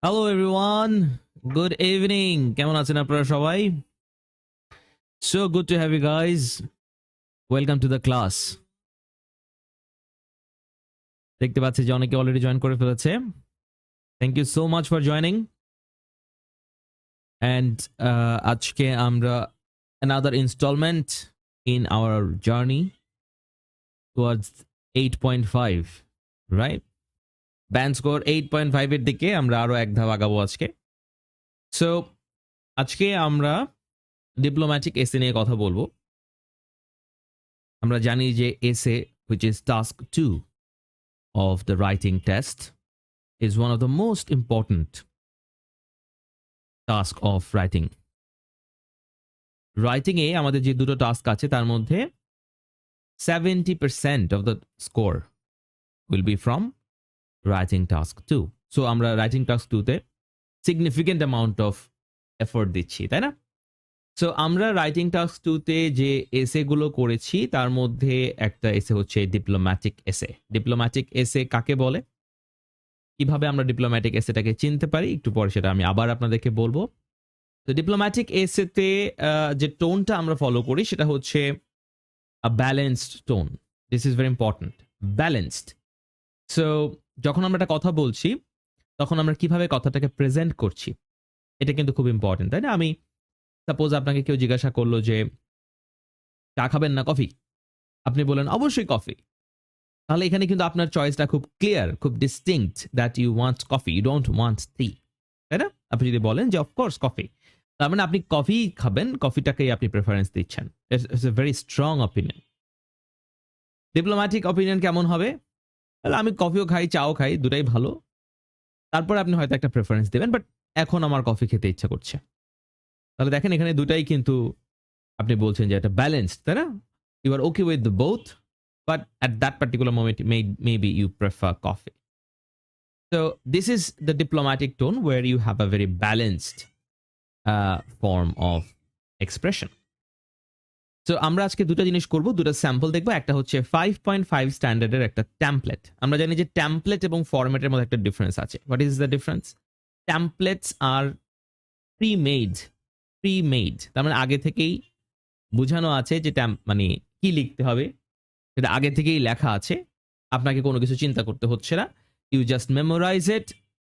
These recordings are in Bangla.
Hello everyone, good evening. কেমন আছেন আপনারা সবাই? So good to have you guys. Welcome to the class. দেখতে পাচ্ছি যে অনেকে অলরেডি জয়েন করে ফেলেছে। Thank you so much for joining. And আজকে আমরা another installment in our journey towards 8.5, right? Band score 8.5 এর দিকে আমরা আরো এক ধাপ আগাবো আজকে। সো আজকে আমরা ডিপ্লোম্যাটিক এসে নিয়ে কথা বলবো। আমরা জানি যে এসে which is task 2 of the writing test is one of the most important task of writing. Writing এ আমাদের যে দুটো টাস্ক আছে তার মধ্যে 70% of the score will be from writing task 2. So আমরা writing task 2 তে significant amount of effort দিচ্ছি, তাই না? সো আমরা রাইটিং টাস্ক 2 তে যে এসে গুলো করেছি তার মধ্যে একটা এসে হচ্ছে ডিপ্লোম্যাটিক এসে। ডিপ্লোম্যাটিক এসে কাকে বলে, কিভাবে আমরা ডিপ্লোম্যাটিক এসেটাকে চিনতে পারি, একটু পরে সেটা আমি আবার আপনাদেরকে বলবো। তো ডিপ্লোম্যাটিক এসেতে যে টোনটা আমরা ফলো করি সেটা হচ্ছে a balanced tone. This is very important, balanced. So যখন আমরা একটা কথা বলছি তখন আমরা কিভাবে কথাটাকে প্রেজেন্ট করছি এটা কিন্তু খুব ইম্পর্টেন্ট, তাই না? আমি সাপোজ আপনাকে কেউ জিজ্ঞাসা করলো যে চা খাবেন না কফি, আপনি বলেন অবশ্যই কফি। তাহলে এখানে কিন্তু আপনার চয়েসটা খুব ক্লিয়ার, খুব distinct, that you want coffee, you don't want tea, তাই না? আপনি যদি বলেন যে অফকোর্স কফি, তার মানে আপনি কফি খাবেন, কফিটাকেই আপনি প্রেফারেন্স দিচ্ছেন। It's a very strong opinion. Diplomatic opinion কেমন হবে? তাহলে আমি কফিও খাই, চাও খাই, দুটাই ভালো। তারপর আপনি হয়তো একটা প্রেফারেন্স দেবেন, বাট এখন আমার কফি খেতে ইচ্ছা করছে। তাহলে দেখেন এখানে দুটাই কিন্তু আপনি বলছেন যে এটা ব্যালেন্সড, তাই না? You are okay with the both, but at that particular moment maybe you prefer coffee. So this is the diplomatic tone where you have a very balanced form of expression. So আমরা আজকে দুটো জিনিস করব, দুটো স্যাম্পল দেখবো। একটা হচ্ছে 5.5 স্ট্যান্ডার্ডের একটা ট্যাম্পলেট। আমরা জানি যে ট্যাম্পলেট এবং ফরম্যাটের মধ্যে একটা ডিফারেন্স আছে। What is the difference? Templates আর প্রি-মেড, তার মানে আগে থেকেই বোঝানো আছে যে মানে কি লিখতে হবে সেটা আগে থেকেই লেখা আছে, আপনাকে কোনো কিছু চিন্তা করতে হচ্ছে না। You just memorise it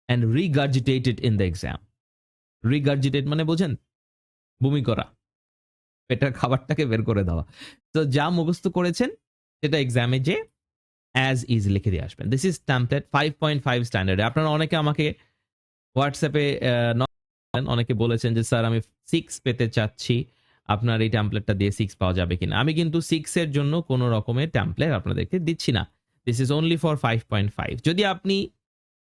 and regurgitate it in the exam. Regurgitate মানে বোঝেন? বমি করা, পেটের খাবারটাকে বের করে দেওয়া। তো যা মুখস্থ করেছেন সেটা এক্সামে যে অ্যাজ ইজ লিখে দিয়ে আসবেন। This is template 5.5 স্ট্যান্ডার্ডে। আপনারা অনেকে আমাকে হোয়াটসঅ্যাপে অনেকে বলেছেন যে স্যার আমি 6 পেতে চাচ্ছি, আপনার এই ট্যাম্পলেটটা দিয়ে 6 পাওয়া যাবে কিনা। আমি কিন্তু 6 এর জন্য কোনো রকমের ট্যাম্পলেট আপনাদেরকে দিচ্ছি না। This is only for 5.5। যদি আপনি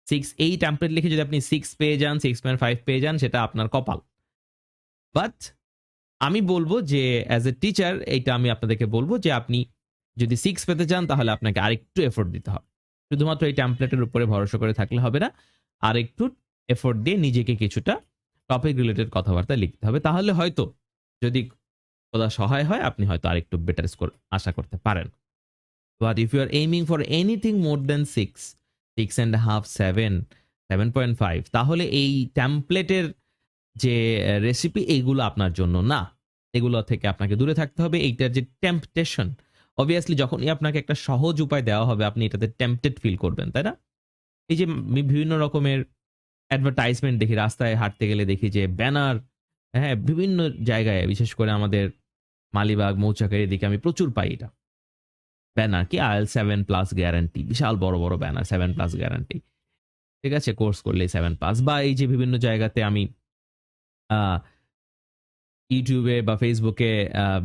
6 এই ট্যাম্পলেট লিখে যদি আপনি 6 পেয়ে যান, 6.5 পেয়ে যান, সেটা আপনার কপাল। বাট আমি বলবো যে অ্যাজ এ টিচার এইটা আমি আপনাদেরকে বলবো যে আপনি যদি 6 পেতে চান তাহলে আপনাকে আরেকটু এফোর্ট দিতে হবে। শুধুমাত্র এই ট্যাম্পলেটের উপরে ভরসা করে থাকলে হবে না, আরেকটু এফোর্ট দিয়ে নিজেকে কিছুটা টপিক রিলেটেড কথাবার্তা লিখতে হবে। তাহলে হয়তো যদি খোদা সহায় হয় আপনি হয়তো আরেকটু বেটার স্কোর আশা করতে পারেন। But if you are aiming for anything more than 6, 6.5, 7, 7.5, তাহলে এই ট্যাম্পলেটের যে রেসিপি এইগুলো আপনার জন্য না। এগুলো থেকে আপনাকে দূরে থাকতে হবে। এইটার যে টেম্পটেশন, অবভিয়াসলি যখনই আপনাকে একটা সহজ উপায় দেওয়া হবে আপনি এটাতে টেম্পটেড ফিল করবেন, তাই না? এই যে বিভিন্ন রকমের অ্যাডভার্টাইজমেন্ট দেখি, রাস্তায় হাঁটতে গেলে দেখি যে ব্যানার, হ্যাঁ, বিভিন্ন জায়গায়, বিশেষ করে আমাদের মালিবাগ, মৌচাকের এদিকে আমি প্রচুর পাই এটা। ব্যানার কি IELTS 7+ গ্যারান্টি, বিশাল বড় বড় ব্যানার, 7+ গ্যারান্টি। ঠিক আছে, কোর্স করলেই 7+। বা এই যে বিভিন্ন জায়গাতে আমি ইউটিউবে বা ফেসবুকে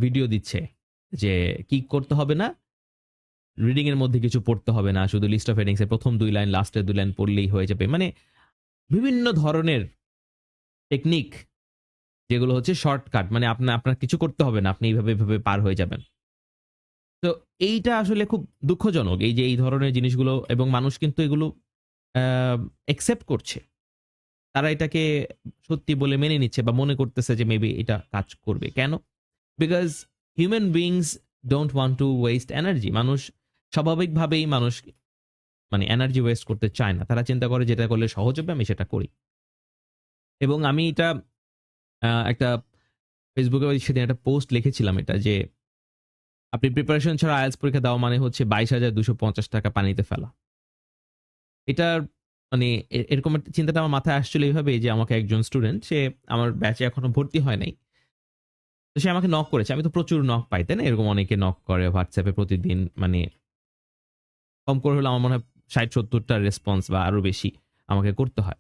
ভিডিও দিচ্ছে যে কি করতে হবে না, রিডিং এর মধ্যে কিছু পড়তে হবে না, শুধু লিস্ট অফ হেডিংস এর প্রথম 2 লাইন, লাস্টের 2 লাইন পড়লেই হয়ে যাবে। মানে বিভিন্ন ধরনের টেকনিক যেগুলো হচ্ছে শর্টকাট, মানে আপনার কিছু করতে হবে না, আপনি এইভাবে পার হয়ে যাবেন। তো এইটা আসলে খুব দুঃখজনক, এই যে এই ধরনের জিনিসগুলো, এবং মানুষ কিন্তু এগুলো একসেপ্ট করছে। তারা এটাকে সত্যি বলে মেনে নিচ্ছে বা মনে করতেছে যে মেবি এটা কাজ করবে। কেন? Because human beings don't want to West energy. মানুষ স্বাভাবিকভাবেই মানে এনার্জি ওয়েস্ট করতে চায় না। তারা চিন্তা করে যেটা করলে সহজ হবে আমি সেটা করি। এবং আমি এটা একটা ফেসবুকে সেদিন একটা পোস্ট লিখেছিলাম এটা যে আপনি প্রিপারেশন ছাড়া আইএলটিএস পরীক্ষা দেওয়া মানে হচ্ছে 22,250 টাকা পানিতে ফেলা। এটার মানে এরকম একটা চিন্তাটা আমার মাথায় আসছিল এইভাবেই যে আমাকে একজন স্টুডেন্ট, সে আমার ব্যাচে এখনো ভর্তি হয় নাই। তো সে আমাকে নক করেছে। আমি তো প্রচুর নক পাই, তাই না? এরকম অনেকে নক করে হোয়াটসঅ্যাপে প্রতিদিন, মানে কম করে হলে আমার মনে হয় 60-70 টা রেসপন্স বা আরো বেশি আমাকে করতে হয়।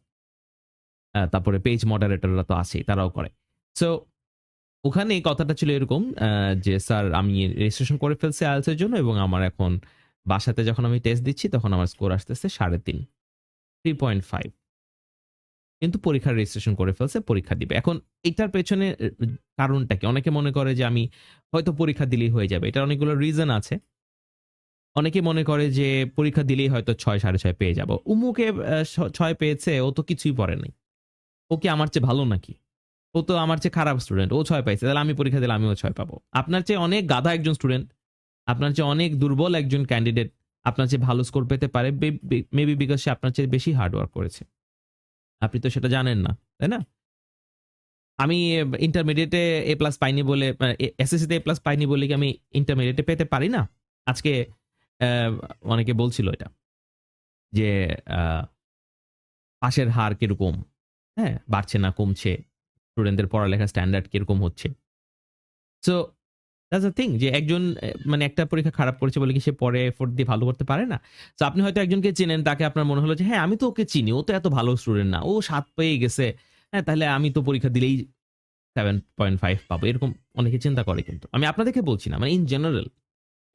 তারপরে পেজ মডারেটররা তো আছেই, তারাও করে। সো ওখানে এই কথাটা ছিল এরকম যে স্যার আমি রেজিস্ট্রেশন করে ফেলছি আইএলটিএস এর জন্য এবং আমার এখন বাসাতে যখন আমি টেস্ট দিচ্ছি তখন আমার স্কোর আসতেছে 3.5, 3.5। কিন্তু পরীক্ষার রেজিস্ট্রেশন করে ফেলছে, পরীক্ষা দিবে। এখন এটার পেছনে কারণটা কি? অনেকে মনে করে যে আমি হয়তো পরীক্ষা দিলেই হয়ে যাবে। এটার অনেকগুলো রিজন আছে। অনেকে মনে করে যে পরীক্ষা দিলেই হয়তো 6, 6.5 পেয়ে যাব। উমুকে 6 পেয়েছে, ও তো কিছুই পড়ে নাই। ও কি আমার চেয়ে ভালো নাকি? ও তো আমার চেয়ে খারাপ স্টুডেন্ট। ও 6 পাইছে। তাহলে আমি পরীক্ষা দিলে আমিও 6 পাবো। আপনার চেয়ে অনেক গাধা একজন স্টুডেন্ট, আপনার চেয়ে অনেক দুর্বল একজন ক্যান্ডিডেট আপনার চেয়ে ভালো স্কোর পেতে পারে। মেবি বিকজ সে আপনার চেয়ে বেশি হার্ড ওয়ার্ক করেছে। আপনি তো সেটা জানেন না, তাই না? আমি ইন্টারমিডিয়েটে এ প্লাস পাইনি বলে, এসএসসিতে এ প্লাস পাইনি বলে কি আমি ইন্টারমিডিয়েটে পেতে পারি না? আজকে অনেকে বলছিল এটা যে পাশের হার কিরকম, হ্যাঁ? বাড়ছে না কমছে, স্টুডেন্টদের পড়ালেখার স্ট্যান্ডার্ড কিরকম হচ্ছে। সো দ্যাটস দ্য থিং যে একজন মানে একটা পরীক্ষা খারাপ করেছে বলে কি সে পরে এফোর্ট দিয়ে ভালো করতে পারে না? সো আপনি হয়তো একজনকে চেনেন, তাকে আপনার মনে হলো যে হ্যাঁ, আমি তো ওকে চিনি। ও তো এত ভালো স্টুডেন্ট না। ও ৭ পেয়ে গেছে। হ্যাঁ, তাহলে আমি তো পরীক্ষা দিলেই 7.5 পাবো। এরকম অনেকে চিন্তা করে কিন্তু। আমি আপনাদেরকে বলছি না, মানে ইন জেনারেল।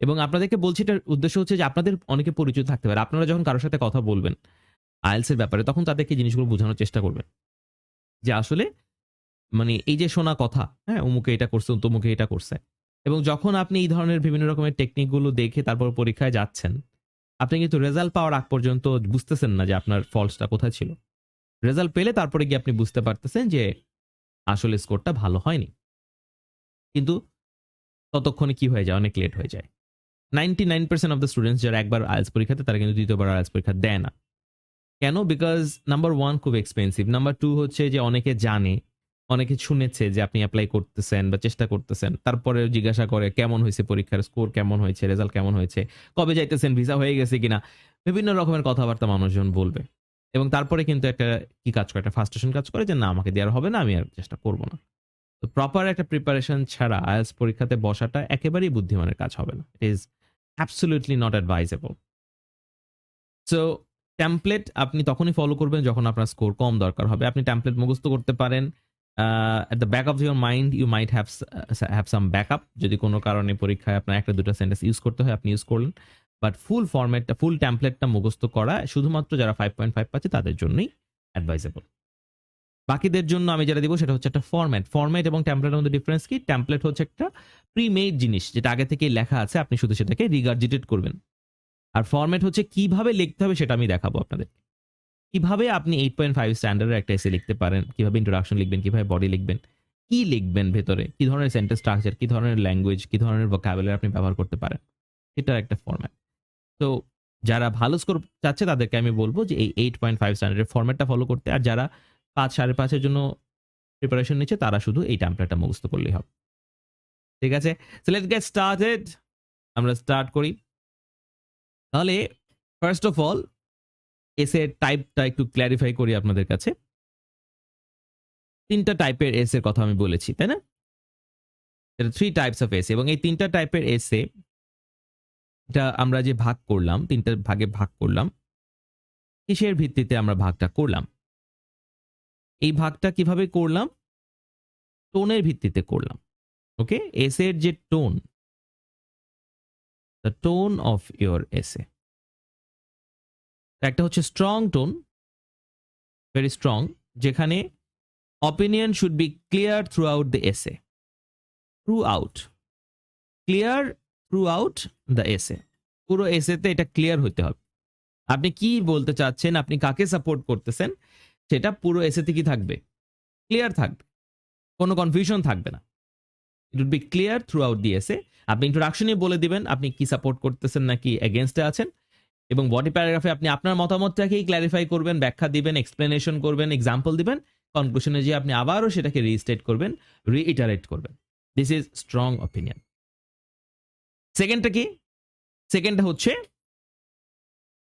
এবং আপনাদেরকে বলছি এটার উদ্দেশ্য হচ্ছে যে আপনাদের অনেকে পরিচিত থাকতে পারে। আপনারা যখন কারো সাথে কথা বলবেন আইএলটিএস এর ব্যাপারে তখন তাদেরকে জিনিসগুলো বোঝানোর চেষ্টা করবেন। যে আসলে মানে এই যে শোনা কথা, হ্যাঁ? অমুকে এটা করছে, তমুকে এটা করছে। এবং যখন আপনি এই ধরনের বিভিন্ন রকমের টেকনিক গুলো দেখে তারপর পরীক্ষায় যাচ্ছেন, আপনি কিন্তু রেজাল্ট পাওয়ার আগ পর্যন্ত বুঝতেছেন না যে আপনার ফল্টসটা কোথায় ছিল। রেজাল্ট পেলে তারপরে গিয়ে আপনি বুঝতে পারতেছেন যে আসলে স্কোরটা ভালো হয়নি। কিন্তু ততক্ষণে কি হয়ে যায়? অনেক লেট হয়ে যায়। 99% অফ দ্য স্টুডেন্টস যারা একবার আইএলটিএস পরীক্ষাতে তারা কিন্তু দ্বিতীয়বার আইএলটিএস পরীক্ষা দেয় না। কেন? বিকজ নাম্বার 1 খুব এক্সপেনসিভ। নাম্বার 2 হচ্ছে যে অনেকে জানে, অনেকে শুনেছে যে আপনি এপ্লাই করতেছেন বা চেষ্টা করতেছেন। তারপরে জিজ্ঞাসা করে কেমন হইছে পরীক্ষার স্কোর কেমন হয়েছে, রেজাল্ট কেমন হয়েছে, কবে যাইতেছেন, ভিসা হয়ে গেছে কিনা? বিভিন্ন রকমের কথাবার্তা মানুষজন বলবে। এবং তারপরে কিন্তু একটা কি কাজ করে? একটা ফ্রাস্ট্রেশন কাজ করে যে না আমাকে দেওয়ার হবে না, আমি আর চেষ্টা করব না। তো প্রপার একটা প্রিপারেশন ছাড়া আইএলটিএস পরীক্ষাতে বসাটা একেবারেই বুদ্ধিমানের কাজ হবে না। ইট ইস absolutely not advisable. So template আপনি তখনই ফলো করবেন যখন আপনার স্কোর কম দরকার হবে। আপনি টেমপ্লেট মুখস্থ করতে পারেন। At the back of your mind you might have some backup. যদি কোনো কারণে পরীক্ষায় আপনার ১-২টা সেন্টেন্স ইউজ করতে হয় আপনি ইউজ করলেন। বাট ফুল ফরম্যাটটা, ফুল টেমপ্লেটটা মুখস্থ করা শুধুমাত্র যারা 5.5 পাচ্ছে তাদের জন্যই অ্যাডভাইজেবল। বাকিদের জন্য আমি যেটা দিব সেটা হচ্ছে একটা ফরম্যাট। ফরম্যাট এবং টেমপ্লেটের মধ্যে ডিফারেন্স কি? টেমপ্লেট হচ্ছে একটা প্রি-মেড জিনিস যেটা আগে থেকেই লেখা আছে। আপনি শুধু সেটাকে রিগার্জিটেট করবেন। আর ফরম্যাট হচ্ছে কিভাবে লিখতে হবে সেটা আমি দেখাবো আপনাদের। কিভাবে আপনি 8.5 স্ট্যান্ডার্ডের একটা এসে লিখতে পারেন, কিভাবে ইন্ট্রোডাকশন লিখবেন, কিভাবে বডি লিখবেন, কি লিখবেন ভেতরে, কি ধরনের সেন্টেন্স স্ট্রাকচার, কি ধরনের ল্যাঙ্গুয়েজ, কি ধরনের ভোকাবুলারি আপনি ব্যবহার করতে পারেন। এটার একটা ফরম্যাট। তো যারা ভালো স্কোর চাচ্ছে তাদেরকে আমি বলব যে এই 8.5 স্ট্যান্ডার্ডের ফরম্যাটটা ফলো করতে। আর যারা ৫, ৫.৫ এর জন্য প্রিপারেশন নিচ্ছে তারা শুধু এই টেমপ্লেটটা মুখস্থ করলেই হবে। ঠিক আছে? So let's get started. আমরা স্টার্ট করি। তাহলে ফার্স্ট অফ অল এসে টাইপটা একটু ক্লারিফাই করি আপনাদের কাছে। ৩ টা টাইপের এসের কথা আমি বলেছি, তাই না? এটা 3 টাইপস অফ এসে এবং এই ৩ টা টাইপের এসে এটা আমরা যে ভাগ করলাম, ৩ টা ভাগে ভাগ করলাম। কিসের ভিত্তিতে আমরা ভাগটা করলাম? এই ভাগটা কিভাবে করলাম? টোনের ভিত্তিতে করলাম। ওকে? এসের যে tone, the tone of your এসে। একটা হচ্ছে স্ট্রং টোন, ভেরি স্ট্রং, যেখানে opinion should be clear throughout the essay. Throughout. Clear throughout the essay. পুরো এসেতে এটা ক্লিয়ার হতে হবে। আপনি কি বলতে চাচ্ছেন, আপনি কাকে সাপোর্ট করতেছেন, সেটা পুরো এসেতে কি থাকবে? ক্লিয়ার থাকবে। কোনো কনফিউশন থাকবে না। It would be clear throughout the essay. আপনি ইন্ট্রোডাকশনে বলে দিবেন আপনি কি সাপোর্ট করতেছেন নাকি এগেনস্টে আছেন। এবং বডি প্যারাগ্রাফে আপনি আপনার মতামতটাকেই ক্ল্যারিফাই করবেন, ব্যাখ্যা দিবেন, এক্সপ্লেনেশন করবেন, এক্সাম্পল দিবেন। কনক্লুশনে যে আপনি আবারও সেটাকে রিস্টেট করবেন, রিইটারেট করবেন। This is strong opinion. সেকেন্ডটা কি? সেকেন্ডটা হচ্ছে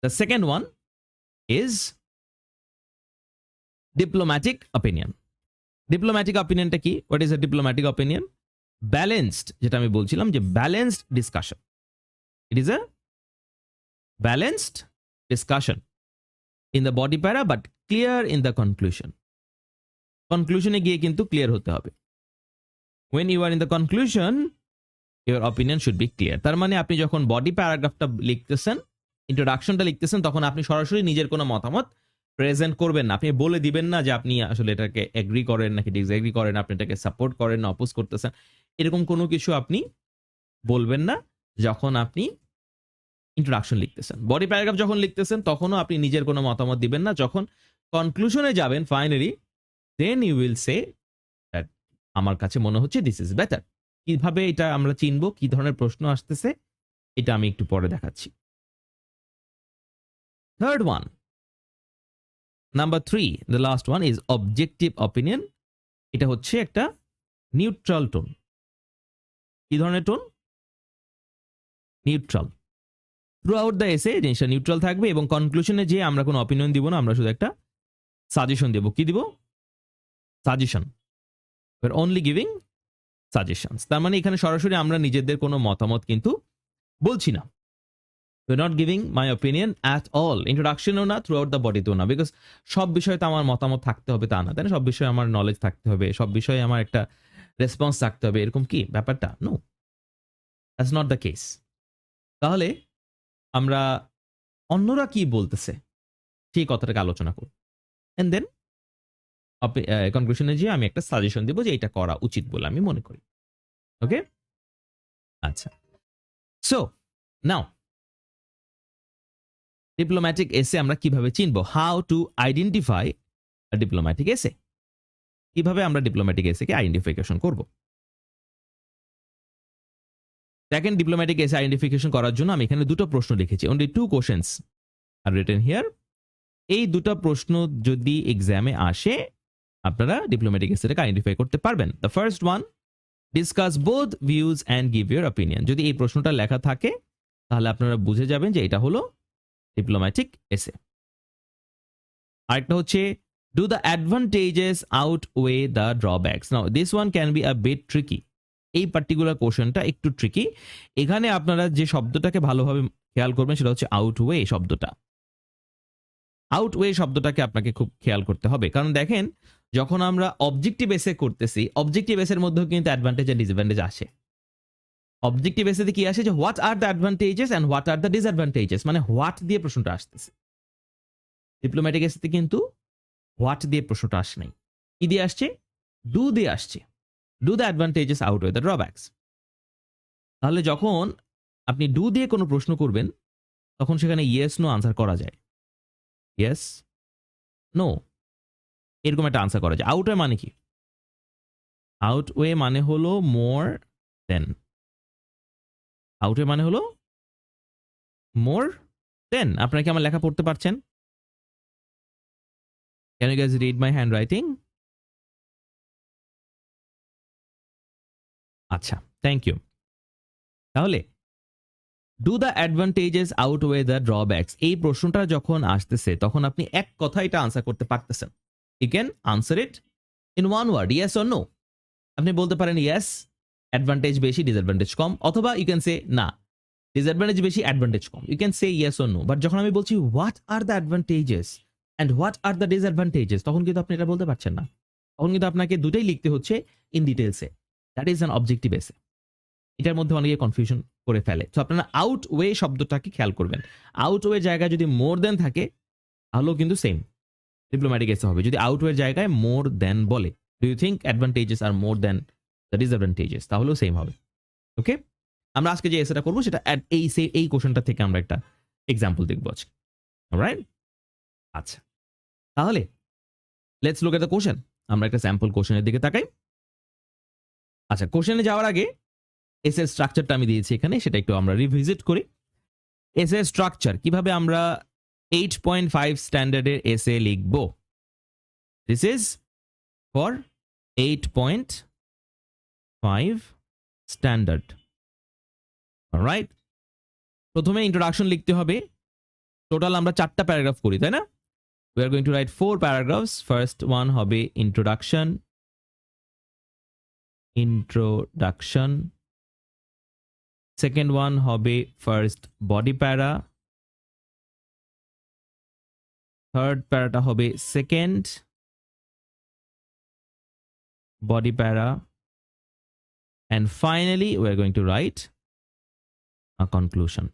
the second one is diplomatic opinion. Diplomatic অপিনিয়নটা কি? What is a diplomatic opinion? Balanced, যেটা আমি বলছিলাম যে balanced discussion. It is a balanced discussion in the body para but clear in the conclusion. কনক্লুশনে গিয়ে কিন্তু ক্লিয়ার হতে হবে। when you are in the conclusion your opinion should be clear। তার মানে আপনি যখন বডি প্যারাগ্রাফটা লিখতেছেন, ইন্ট্রোডাকশনটা লিখতেছেন, তখন আপনি সরাসরি নিজের কোনো মতামত প্রেজেন্ট করবেন না। আপনি বলে দিবেন না যে আপনি আসলে এটাকে এগ্রি করেন নাকি ডিসএগ্রি করেন, আপনি এটাকে সাপোর্ট করেন না অপোজ করতেছেন, এরকম কোনো কিছু আপনি বলবেন না যখন আপনি ইন্ট্রোডাকশন লিখতেছেন। বডি প্যারাগ্রাফ যখন লিখতেছেন তখনও আপনি নিজের কোনো মতামত দিবেন না। যখন কনক্লুশনে যাবেন finally, then you will say that আমার কাছে মনে হচ্ছে দিস ইজ বেটার। কিভাবে এটা আমরা চিনবো, কি ধরনের প্রশ্ন আসতেছে, এটা আমি একটু পরে দেখাচ্ছি। Third one, number 3, the last one is objective opinion. এটা হচ্ছে একটা নিউট্রাল টোন। কি ধরনের tone? Neutral. Through out the essay জিনিসটা নিউট্রাল থাকবে এবং কনক্লুশনে যে আমরা কোনো অপিনিয়ন দিব না, আমরা শুধু একটা সাজেশন দেব। কি দিব? Suggestion. We are only giving suggestions. তার মানে এখানে সরাসরি আমরা নিজেদের কোনো মতামত কিন্তু বলছি না। We are not giving my opinion at all. ইন্ট্রোডাকশনও না, থ্রু আউট দ্য বডিতেও না। বিকজ সব বিষয়ে তো আমার মতামত থাকতে হবে তা না, তাই না? সব বিষয়ে আমার নলেজ থাকতে হবে, সব বিষয়ে আমার একটা রেসপন্স থাকতে হবে, এরকম কি ব্যাপারটা? No, that's not the case. তাহলে আমরা অন্যরা কি বলতেছে সেই কথাটাকে আলোচনা করব, এন্ড দেন কনক্লুশনে যে আমি একটা সাজেশন দেব যে এটা করা উচিত বলে আমি মনে করি। ওকে, আচ্ছা। সো নাও ডিপ্লোম্যাটিক এসে আমরা কিভাবে চিনবো? হাউ টু আইডেন্টিফাই ডিপ্লোম্যাটিক এসে। কিভাবে আমরা ডিপ্লোম্যাটিক এসেকে আইডেন্টিফিকেশন করব? দেখেন, ডিপ্লোম্যাটিক এসে আইডেন্টিফিকেশন করার জন্য আমি এখানে দুটো প্রশ্ন লিখেছি। Only 2 questions are written here. এই দুটো প্রশ্ন যদি এক্সামে আসে, আপনারা ডিপ্লোম্যাটিক এসেটাকে আইডেন্টিফাই করতে পারবেন। The first one, discuss both views and give your opinion. যদি এই প্রশ্নটা লেখা থাকে তাহলে আপনারা বুঝে যাবেন যে এটা হলো ডিপ্লোম্যাটিক এসে। আরেকটা হচ্ছে do the advantages outweigh the drawbacks. Now this one can be a bit tricky. এই পার্টিকুলার কোশ্চেনটা একটু ট্রিকি। এখানে আপনারা যে শব্দটাকে ভালোভাবে খেয়াল করবেন সেটা হচ্ছে আউটওয়ে শব্দটা। আউটওয়ে শব্দটাকে আপনাকে খুব খেয়াল করতে হবে, কারণ দেখেন যখন আমরা অবজেক্টিভ এসে করতেছি, অবজেক্টিভ এসের মধ্যেও কিন্তু অ্যাডভান্টেজ এন্ড ডিসঅ্যাডভান্টেজ আসে। অবজেক্টিভ এসেতে কি আসে? যে what are the advantages and what are the disadvantages, মানে হোয়াট দিয়ে প্রশ্নটা আসতেছে। ডিপ্লোম্যাটিক এসেতে কিন্তু হোয়াট দিয়ে প্রশ্নটা আসে নাই। কি দিয়ে আসছে? ডু দিয়ে আসছে। Do the advantages outweigh the drawbacks. তাহলে যখন আপনি ডু দিয়ে কোনো প্রশ্ন করবেন তখন সেখানে ইয়েস নো আনসার করা যায়। ইয়েস নো এরকম একটা আনসার করা যায়। আউটওয়ে মানে কি? আউটওয়ে মানে হলো মোর দেন। আউটওয়ে মানে হলো মোর দেন। আপনারা কি আমার লেখা পড়তে পারছেন? Can you guys read my handwriting? আচ্ছা, থ্যাংক ইউ। তাহলে do the advantages outweigh the drawbacks, এই প্রশ্নটা যখন আসতেছে তখন আপনি এক কথায় এটা আনসার করতে পারতেছেন। You can answer it in one word, yes or no. আপনি বলতে পারেন ইয়েস, অ্যাডভান্টেজ বেশি ডিসঅ্যাডভান্টেজ কম, অথবা ইউ ক্যান সে না, ডিসঅ্যাডভান্টেজ বেশি অ্যাডভান্টেজ কম। You can say yes or no. But যখন আমি বলছি what are the advantages and what are the disadvantages, তখন কিন্তু আপনি এটা বলতে পারছেন না। তখন কিন্তু আপনাকে দুটাই লিখতে হচ্ছে ইন ডিটেলসে। দ্যাট ইজ অ্যান অবজেক্টিভ এসে। এটার মধ্যে অনেকে কনফিউশন করে ফেলে। তো আপনারা আউটওয়ে শব্দটাকে খেয়াল করবেন। আউটওয়ে জায়গায় যদি মোর দেন থাকে তাহলেও কিন্তু সেম ডিপ্লোম্যাটিক এসে হবে। যদি আউটওয়ে জায়গায় মোর দেন বলে, do you think advantages are more than the disadvantages, তাহলেও সেম হবে। ওকে, আমরা আজকে যে এসেটা করবো সেটা এই কোশ্চেনটা থেকে আমরা একটা এক্সাম্পল দেখবো আজকে। অলরাইট, আচ্ছা, তাহলে let's look at the question. আমরা একটা স্যাম্পল কোশ্চেনের দিকে তাকাই। আচ্ছা, কোশ্চেনে যাওয়ার আগে এসএ স্ট্রাকচারটা আমি দিয়েছি এখানে, সেটা একটু আমরা রিভিজিট করি। এসএ স্ট্রাকচার কিভাবে আমরা 8.5 স্ট্যান্ডার্ডের এসএ লিখব। This is for 8.5 standard. Alright, প্রথমে ইন্ট্রোডাকশন লিখতে হবে। টোটাল আমরা 4টা প্যারাগ্রাফ করি, তাই না? We are going to write 4 paragraphs. First one হবে introduction. Second one হবে first body para. Third paraটা হবে second body para. And finally, we are going to write a conclusion.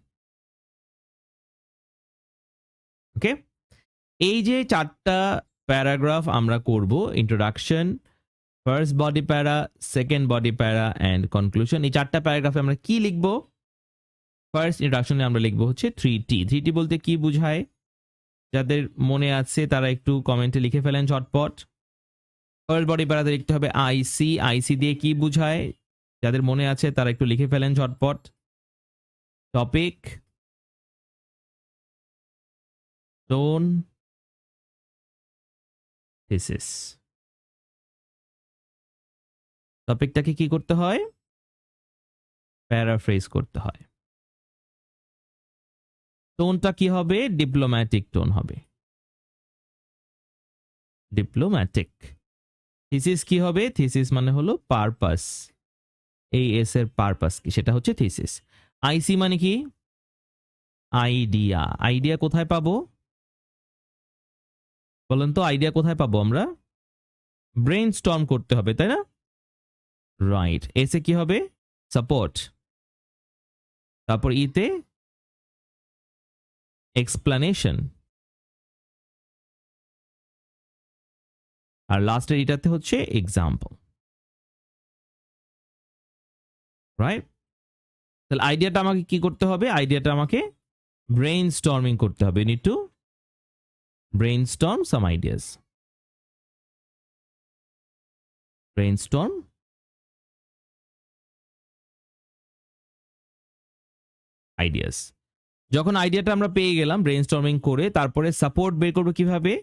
Okay? এই যে 4টা প্যারাগ্রাফ আমরা করব, ইন্ট্রোডাকশন, ফার্স্ট বডি প্যারা, সেকেন্ড বডি প্যারা অ্যান্ড কনক্লুশন। এই 4টা প্যারাগ্রাফে আমরা কি লিখব? ফার্স্ট ইন্ট্রোডাকশনে আমরা লিখব হচ্ছে 3T। 3T বলতে কি বোঝায়? যাদের মনে আছে তারা একটু কমেন্টে লিখে ফেলেন ঝটপট। ফার্স্ট বডি প্যারাতে লিখতে হবে আইসি। আইসি দিয়ে কি বোঝায়? যাদের মনে আছে তারা একটু লিখে ফেলেন ঝটপট। Topic, tone, thesis. টপিকটাকে কি করতে হয়? প্যারাফ্রেজ করতে হয়। টোনটা কি হবে? ডিপ্লোম্যাটিক টোন হবে, ডিপ্লোম্যাটিক। থিসিস কি হবে? থিসিস মানে হলো পারপাস। এই এস এর পারপাস কি, সেটা হচ্ছে থিসিস। আইসি মানে কি? আইডিয়া। আইডিয়া কোথায় পাবো বলেন তো? আইডিয়া কোথায় পাবো আমরা? ব্রেন স্টর্ম করতে হবে, তাই না? রাইট। এসে কি হবে? সাপোর্ট। তারপর ইতে এক্সপ্লানেশন। আর লাস্টের এটাতে হচ্ছে এক্সাম্পল। রাইট? তাহলে আইডিয়াটা আমাকে কি করতে হবে? আইডিয়াটা আমাকে ব্রেন স্টর্মিং করতে হবে। Need to brainstorm some ideas. Brainstorm ideas. যখন আইডিয়াটা আমরা পেয়ে গেলাম ব্রেইনস্টর্মিং করে, তারপরে সাপোর্ট বের করব কিভাবে?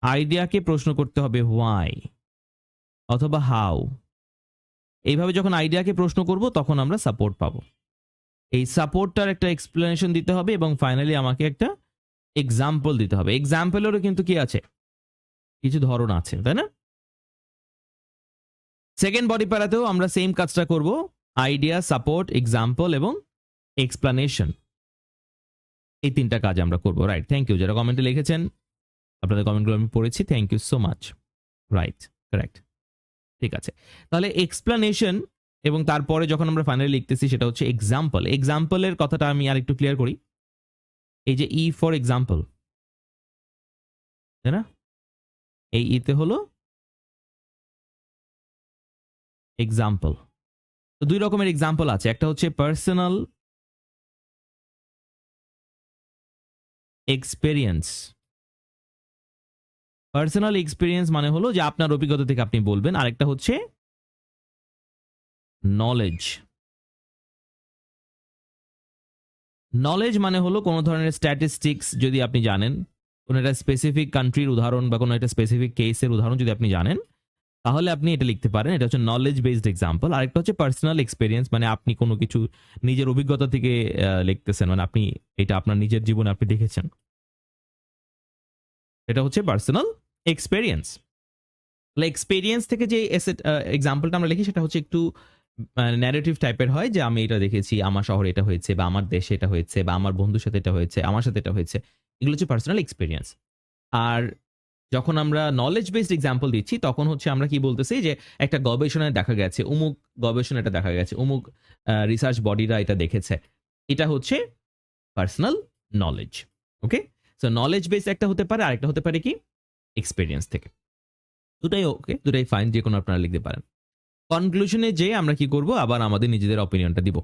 আইডিয়াকে প্রশ্ন করতে হবে হোয়াই অথবা হাউ। এইভাবে যখন আইডিয়াকে প্রশ্ন করব তখন আমরা সাপোর্ট পাবো। এই সাপোর্টটার একটা এক্সপ্লেনেশন দিতে হবে এবং ফাইনালি আমাকে একটা এক্সাম্পল দিতে হবে। এক্সাম্পলেরও কিন্তু কি আছে? কিছু ধরন আছে, তাই না? সেকেন্ড বডি প্যারাতেও আমরা সেম কাজটা করব। আইডিয়া, সাপোর্ট, এক্সাম্পল এবং এক্সপ্লানেশন, এই 3টা কাজ আমরা করব। রাইট, থ্যাংক ইউ যারা কমেন্টে লিখেছেন, আপনাদের কমেন্টগুলো আমি পড়েছি, thank you so much. Right, correct, ঠিক আছে। তাহলে এক্সপ্লানেশন এবং তারপরে যখন আমরা ফাইনালি লিখতেছি সেটা হচ্ছে এক্সাম্পল। এক্সাম্পলের কথাটা আমি আর একটু ক্লিয়ার করি। এই যে ই ফর এক্সাম্পল, তাই না? এই ইতে হলো এক্সাম্পল। তো 2 রকমের এক্সাম্পল আছে। একটা হচ্ছে পার্সোনাল এক্সপেরিয়েন্স। পার্সোনাল এক্সপেরিয়েন্স মানে হলো যে আপনার অভিজ্ঞতা থেকে আপনি বলবেন। আরেকটা হচ্ছে নলেজ। নলেজ মানে হলো কোনো ধরনের স্ট্যাটিস্টিক্স যদি আপনি জানেন, কোনো একটা স্পেসিফিক কান্ট্রির উদাহরণ বা কোনো একটা স্পেসিফিক কেসের উদাহরণ যদি আপনি জানেন, তাহলে আপনি এটা লিখতে পারেন। এটা হচ্ছে নলেজ বেসড এক্সাম্পল। আরেকটা হচ্ছে পার্সোনাল এক্সপেরিয়েন্স, মানে আপনি কোনো কিছু নিজের অভিজ্ঞতা থেকে লিখতেছেন, মানে আপনি এটা আপনার নিজের জীবনে আপনি দেখেছেন, এটা হচ্ছে পার্সোনাল এক্সপেরিয়েন্স। তাহলে এক্সপেরিয়েন্স থেকে যে এক্সাম্পলটা আমরা লিখি সেটা হচ্ছে একটু ন্যারেটিভ টাইপের হয়, যে আমি এটা দেখেছি, আমার শহরে এটা হয়েছে, বা আমার দেশে এটা হয়েছে, বা আমার বন্ধুর সাথে এটা হয়েছে, আমার সাথে এটা হয়েছে। এগুলো হচ্ছে পার্সোনাল এক্সপেরিয়েন্স। আর যখন আমরা নলেজ বেসড এক্সাম্পল দিচ্ছি তখন হচ্ছে আমরা কি বলতেছি, যে একটা গবেষণায় দেখা গেছে, অমুক গবেষণাটা দেখা গেছে, অমুক রিসার্চ বডিরা এটা দেখেছে, এটা হচ্ছে পার্সোনাল নলেজ। ওকে, সো নলেজ বেস একটা হতে পারে, আরেকটা হতে পারে কি এক্সপেরিয়েন্স থেকে। দুটাই ওকে, দুটাই ফাইন, যে কোনো আপনারা লিখতে পারেন। কনক্লুশনে যে আমরা কি করব, আবার আমাদের নিজেদের অপিনিয়নটা দিব।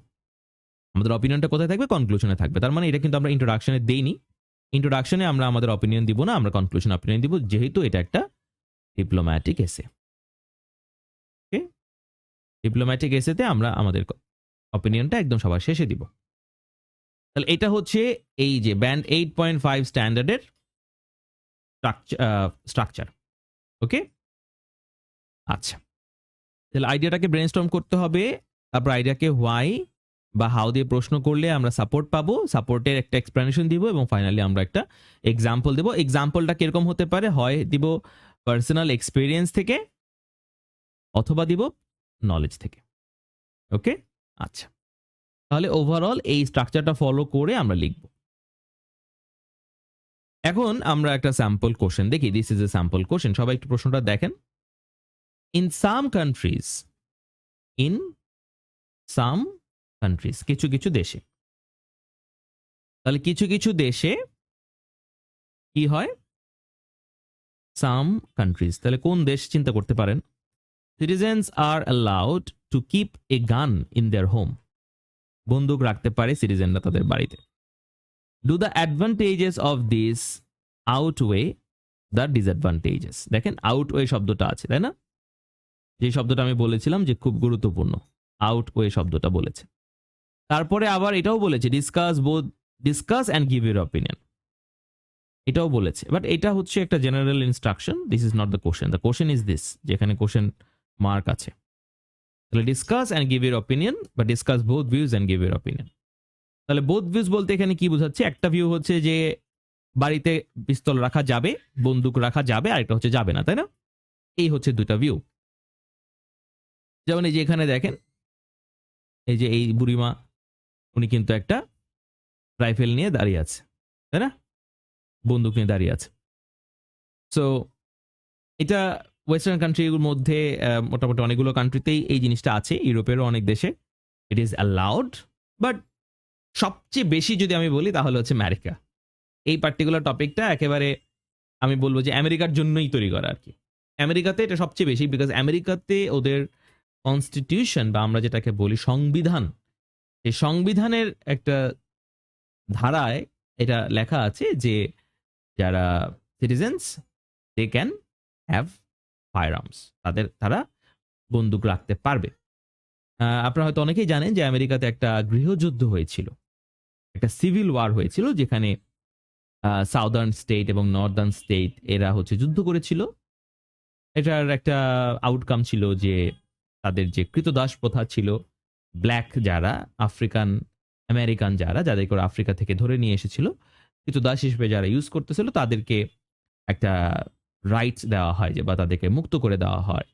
আমাদের অপিনিয়নটা কোথায় থাকবে? কনক্লুশনে থাকবে। তার মানে এটা কিন্তু আমরা ইন্ট্রোডাকশনে দেইনি। ইন্ট্রোডাকশনে আমরা আমাদের অপিনিয়ন দিব না, আমরা কনক্লুশন অপিনিয়ন দিব, যেহেতু এটা একটা ডিপ্লোম্যাটিক এসে। ওকে, ডিপ্লোম্যাটিক এসেতে আমরা আমাদের অপিনিয়নটা একদম সবার শেষে দিব। তাহলে এটা হচ্ছে এই যে ব্যান্ড 8.5 স্ট্যান্ডার্ডের স্ট্রাকচার। ওকে, আচ্ছা, তাহলে আইডিয়াটাকে ব্রেনস্টর্ম করতে হবে, তারপর আইডিয়াকে হোয়াই বা হাউ দিয়ে প্রশ্ন করলে আমরা সাপোর্ট পাবো, সাপোর্টের একটা এক্সপ্লেনেশন দিব এবং ফাইনালি আমরা একটা এক্সাম্পল দেব। এক্সাম্পলটা কিরকম হতে পারে, হয় দিব পার্সোনাল এক্সপিরিয়েন্স থেকে অথবা দিব নলেজ থেকে। ওকে, আচ্ছা, তাহলে ওভারঅল এই স্ট্রাকচারটা ফলো করে আমরা লিখব। এখন আমরা একটা স্যাম্পল কোশ্চেন দেখি। This is A sample question. সবাই একটু প্রশ্নটা দেখেন। In some countries, in some countries, কিছু কিছু দেশে, তাহলে কিছু কিছু দেশে কি হয়, সাম কান্ট্রিজ, তাহলে কোন দেশ চিন্তা করতে পারেন। Citizens R allowed to keep এ গান ইন দেয়ার হোম, বন্দুক রাখতে পারে সিটিজেনরা তাদের বাড়িতে। Do the advantages of this outweigh the disadvantages. দেখেন আউটওয়ে শব্দটা আছে, তাই না, যে শব্দটা আমি বলেছিলাম যে খুব গুরুত্বপূর্ণ, আউটওয়ে শব্দটা বলেছে। তারপরে আবার এটাও বলেছে discuss and give your opinion, এটাও বলেছে। বাট এটা হচ্ছে একটা general instruction, this is not the question. The question is this, যেখানে কোশ্চেন মার্ক আছে। তাহলে discuss and give your opinion বা discuss both views and give your opinion. তাহলে বোথ ভিউজ বলতে এখানে কি বোঝাচ্ছে, একটা ভিউ হচ্ছে যে বাড়িতে পিস্তল রাখা যাবে, বন্দুক রাখা যাবে, আরেকটা হচ্ছে যাবে না, তাই না। এই হচ্ছে দুটা ভিউ। যেমন এই যে এখানে দেখেন, এই যে এই বুড়িমা, উনি কিন্তু একটা রাইফেল নিয়ে দাঁড়িয়ে আছে, তাই না, বন্দুক নিয়ে দাঁড়িয়ে আছে। সো এটা ওয়েস্টার্ন কান্ট্রির মধ্যে মোটামুটি অনেকগুলো কান্ট্রিতেই এই জিনিসটা আছে, ইউরোপেরও অনেক দেশে ইট ইজ অ্যালাউড। বাট সবচেয়ে বেশি যদি আমি বলি তাহলে হচ্ছে আমেরিকা। এই পার্টিকুলার টপিকটা একেবারে আমি বলবো যে আমেরিকার জন্যই তৈরি করা আর কি। আমেরিকাতে এটা সবচেয়ে বেশি, বিকজ আমেরিকাতে ওদের কনস্টিটিউশন বা আমরা যেটাকে বলি সংবিধান, এই সংবিধানের একটা ধারায় এটা লেখা আছে যে যারা citizens they can have firearms, তারা বন্দুক রাখতে পারবে। আপনারা হয়তো অনেকেই জানেন যে আমেরিকাতে একটা গৃহযুদ্ধ হয়েছিল, একটা সিভিল ওয়ার হয়েছিল, যেখানে সাউদার্ন স্টেট এবং নর্দার্ন স্টেট এরা হচ্ছে যুদ্ধ করেছিল। এটার একটা আউটকাম ছিল যে তাদের যে কৃতদাস প্রথা ছিল, ব্ল্যাক যারা আফ্রিকান আমেরিকান যাদের করে আফ্রিকা থেকে ধরে নিয়ে এসেছিল, কৃতদাস হিসেবে যারা ইউজ করতেছিল, তাদেরকে একটা রাইটস দেওয়া হয় যে বা তাদেরকে মুক্ত করে দেওয়া হয়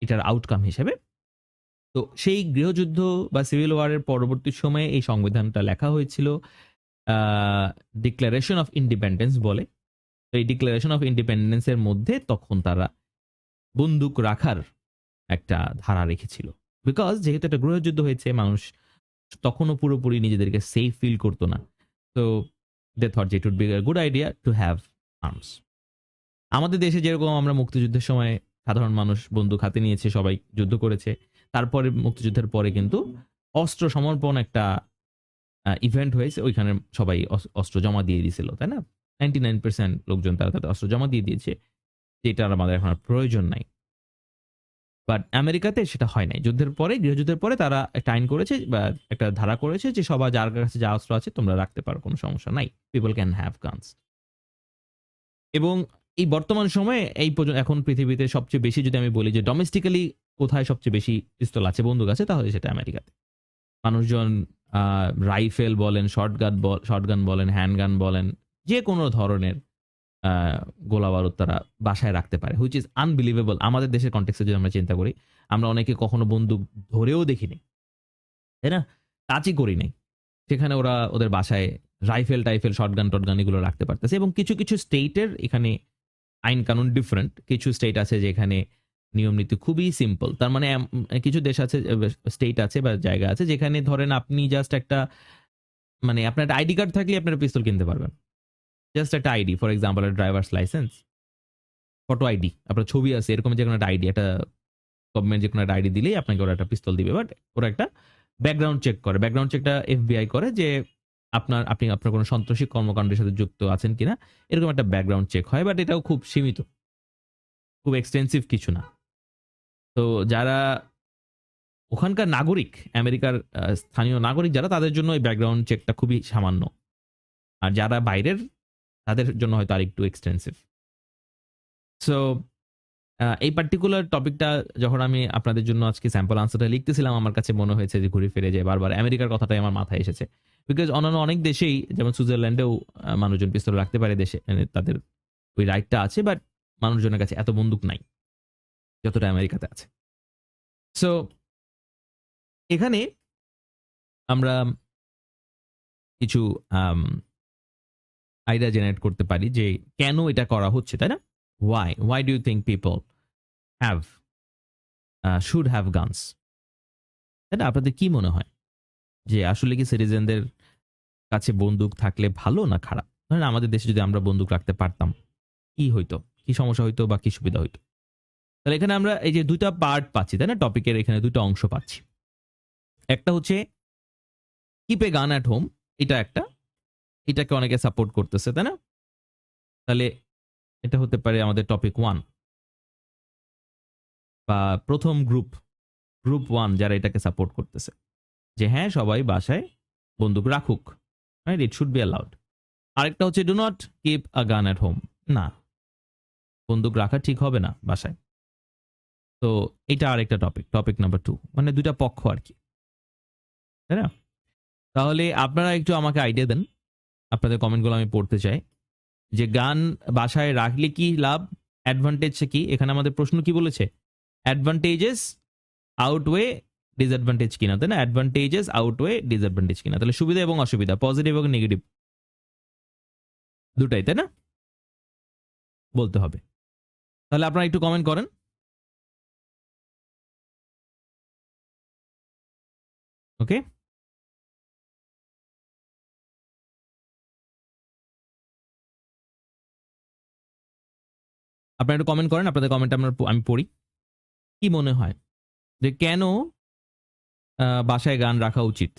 এটার আউটকাম হিসেবে। তো সেই গৃহযুদ্ধ বা সিভিল ওয়ারের পরবর্তী সময়ে এই সংবিধানটা লেখা হয়েছিল, ডিক্লারেশন অফ ইন্ডিপেন্ডেন্স বলে। তো এই ডিক্লারেশন অফ ইন্ডিপেন্ডেন্সের মধ্যে তখন তারা বন্দুক রাখার একটা ধারা রেখেছিল, বিকজ যেহেতু একটা গৃহযুদ্ধ হয়েছে, মানুষ তখনও পুরোপুরি নিজেদেরকে সেফ ফিল করতো না। তো দে থট যে it would be a good idea to have arms. আমাদের দেশে যেরকম আমরা মুক্তিযুদ্ধের সময় সাধারণ মানুষ বন্দুক হাতে নিয়েছে, সবাই যুদ্ধ করেছে, তারপরে মুক্তিযুদ্ধের পরে কিন্তু অস্ত্র সমর্পণ একটা ইভেন্ট হয়েছে, ওইখানে সবাই অস্ত্র জমা দিয়ে দিয়েছিল, তাই না। 99% লোকজন তারা তাদের অস্ত্র জমা দিয়ে দিয়েছে, যেটার আমাদের এখন আর প্রয়োজন নাই। বাট আমেরিকাতে সেটা হয় নাই। যুদ্ধের পরে, গৃহযুদ্ধের পরে তারা একটা আইন করেছে বা একটা ধারা করেছে যে সবার যার কাছে যা অস্ত্র আছে তোমরা রাখতে পারো, কোনো সমস্যা নাই, পিপল ক্যান হ্যাভ গানস। এবং এই বর্তমান সময়ে এই পর্যন্ত এখন পৃথিবীতে সবচেয়ে বেশি যদি আমি বলি যে ডোমেস্টিক্যালি কোথায় সবচেয়ে বেশি পিস্তল আছে, বন্দুক আছে, তাহলে সেটা আমেরিকাতে। মানুষজন রাইফেল বলেন, শর্টগান বলেন, হ্যান্ডগান বলেন, যে কোনো ধরনের গোলা বারুদ তারা বাসায় রাখতে পারে, হুইচ ইজ আনবিলিভেবল। আমাদের দেশের কনটেক্সটে যদি আমরা চিন্তা করি, আমরা অনেকে কখনো বন্দুক ধরেও দেখিনি, তাই না, টাচই করি নাই, সেখানে ওরা ওদের বাসায় রাইফেল শর্টগান এগুলো রাখতে পারতেছে। এবং কিছু কিছু স্টেটের এখানে আইন কানুন ডিফারেন্ট। কিছু স্টেট আছে যেখানে নিয়ম নীতি খুবই সিম্পল। তার মানে কিছু দেশ আছে, স্টেট আছে বা জায়গা আছে যেখানে ধরেন আপনি জাস্ট একটা, মানে আপনার একটা আইডি কার্ড থাকলে আপনার পিস্তল কিনতে পারবেন। জাস্ট একটা ID, for example driver's license, photo ID, আপনার ছবি আছে, এরকম যে কোনো একটা আইডি, একটা গভর্নমেন্ট যে কোনো একটা আইডি দিলেই আপনাকে ওরা একটা পিস্তল দিবে। বাট ওরা একটা ব্যাকগ্রাউন্ড চেক করে, ব্যাকগ্রাউন্ড চেকটা এফবিআই করে যে আপনি আপনার কোনো সন্ত্রাসী কর্মকাণ্ডের সাথে যুক্ত আছেন কিনা, এরকম একটা ব্যাকগ্রাউন্ড চেক হয়। বাট এটাও খুব সীমিত, খুব এক্সটেন্সিভ কিছু না। তো যারা ওখানকার নাগরিক, আমেরিকার স্থানীয় নাগরিক যারা, তাদের জন্য এই ব্যাকগ্রাউন্ড চেকটা খুবই সামান্য। আর যারা বাইরের, তাদের জন্য হয়তো আরেকটু এক্সটেন্সিভ। সো এই পার্টিকুলার টপিকটা যখন আমি আপনাদের জন্য আজকে স্যাম্পল আনসারটা লিখতেছিলাম, আমার কাছে মনে হয়েছে যে ঘুরে ফিরে যায় বারবার আমেরিকার কথাটাই আমার মাথায় এসেছে। বিকজ অন্যান্য অনেক দেশেই যেমন সুইজারল্যান্ডেও মানুষজন পিস্তল রাখতে পারে, দেশে মানে তাদের ওই রাইটটা আছে, বাট মানুষজনের কাছে এত বন্দুক নাই যতটা আমেরিকাতে আছে। সো এখানে আমরা কিছু আইডিয়া জেনারেট করতে পারি যে কেন এটা করা হচ্ছে, তাই না? Why do you think people have should have guns? তাই না? আপনাদের কি মনে হয় যে আসলে কি সিটিজেনদের কাছে বন্দুক থাকলে ভালো না খারাপ? ধরেন আমাদের দেশে যদি আমরা বন্দুক রাখতে পারতাম, কি হইতো, কি সমস্যা হইতো বা কি সুবিধা হইতো? তাহলে এখানে আমরা এই যে দুইটা পার্ট পাচ্ছি, তাই না? টপিকের এখানে দুইটা অংশ পাচ্ছি। একটা হচ্ছে keep A gun at home, এটা একটা, এটাকে অনেকে সাপোর্ট করতেছে, তাই না? তাহলে এটা হতে পারে আমাদের টপিক 1 বা প্রথম গ্রুপ 1 যারা এটাকে সাপোর্ট করতেছে যে হ্যাঁ, সবাই বাসায় বন্দুক রাখুক, right? It should be allowed. আরেকটা হচ্ছে ডু নট কিপ আ গান অ্যাট হোম, না, বন্দুক রাখা ঠিক হবে না বাসায়। তো এটা আরেকটা টপিক নাম্বার 2, মানে দুইটা পক্ষ আর কি, তাই না? তাহলে আপনারা একটু আমাকে আইডিয়া দেন, আপনাদের কমেন্টগুলো আমি পড়তে চাই, যে গান বাসায় রাখলে কি লাভ, অ্যাডভান্টেজ কি? এখানে আমাদের প্রশ্ন কি বলেছে? অ্যাডভান্টেজেস আউটওয়ে ডিসঅ্যাডভান্টেজ কিনা, তাই না? অ্যাডভান্টেজেস আউটওয়ে ডিসঅ্যাডভান্টেজ কিনা, তাহলে সুবিধা এবং অসুবিধা, পজিটিভ এবং নেগেটিভ দুটাই, তাই না? বলতে হবে। তাহলে আপনারা একটু কমেন্ট করেন। ওকে, আপনারা একটু কমেন্ট করেন, আপনাদের কমেন্ট আমি পড়ি। কি মনে হয় যে কেন বাসায় গান রাখা উচিত?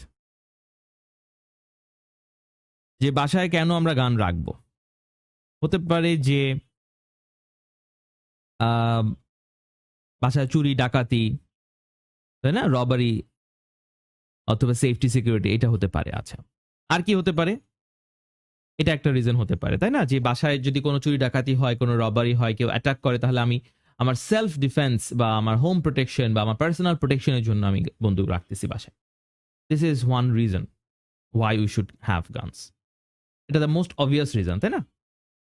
যে বাসায় কেন আমরা গান রাখবো? হতে পারে যে আহ, বাসায় চুরি ডাকাতি, তাই না, রবারি, অথবা সেফটি সিকিউরিটি, এটা হতে পারে। আচ্ছা, আর কি হতে পারে? এটা একটা রিজন হতে পারে, তাই না? যে বাসায় যদি কোনো চুরি ডাকাতি হয়, কোনো রবারি হয়, কেউ অ্যাটাক করে, তাহলে আমি আমার সেলফ ডিফেন্স বা আমার হোম প্রোটেকশন বা আমার পার্সোনাল প্রোটেকশনের জন্য আমি বন্দুক রাখতেছি বাসায়। This is one reason why we should have guns. এটা দ্য মোস্ট অবভিয়াস রিজন, তাই না?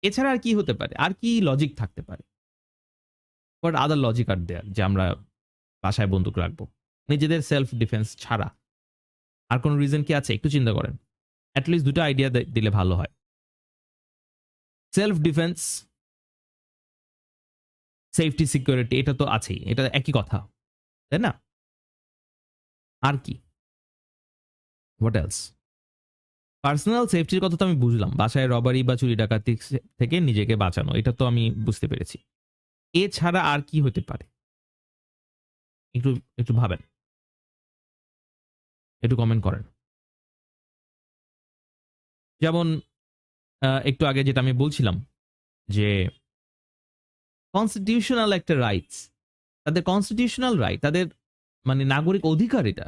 এছাড়া আর কি হতে পারে? আর কি লজিক থাকতে পারে? বাট আদার লজিক আর দেয়ার যে আমরা বাসায় বন্দুক রাখবো নিজেদের সেলফ ডিফেন্স ছাড়া? আর কোনো রিজন কি আছে? একটু চিন্তা করেন, অ্যাটলিস্ট দুটো আইডিয়া দিলে ভালো হয়। সেলফ ডিফেন্স, সেফটি সিকিউরিটি, এটা তো আছেই, এটা একই কথা, তাই না? আর কি? What else? পার্সোনাল সেফটির কথা তো আমি বুঝলাম, বাসায় রবারি বা চুরি ডাকাতি থেকে নিজেকে বাঁচানো, এটা তো আমি বুঝতে পেরেছি। এছাড়া আর কি হতে পারে? একটু একটু ভাবেন, একটু কমেন্ট করেন। যেমন একটু আগে যেটা আমি বলছিলাম যে কনস্টিটিউশনাল একটা রাইটস, তাদের কনস্টিটিউশনাল রাইট, তাদের মানে নাগরিক অধিকার এটা,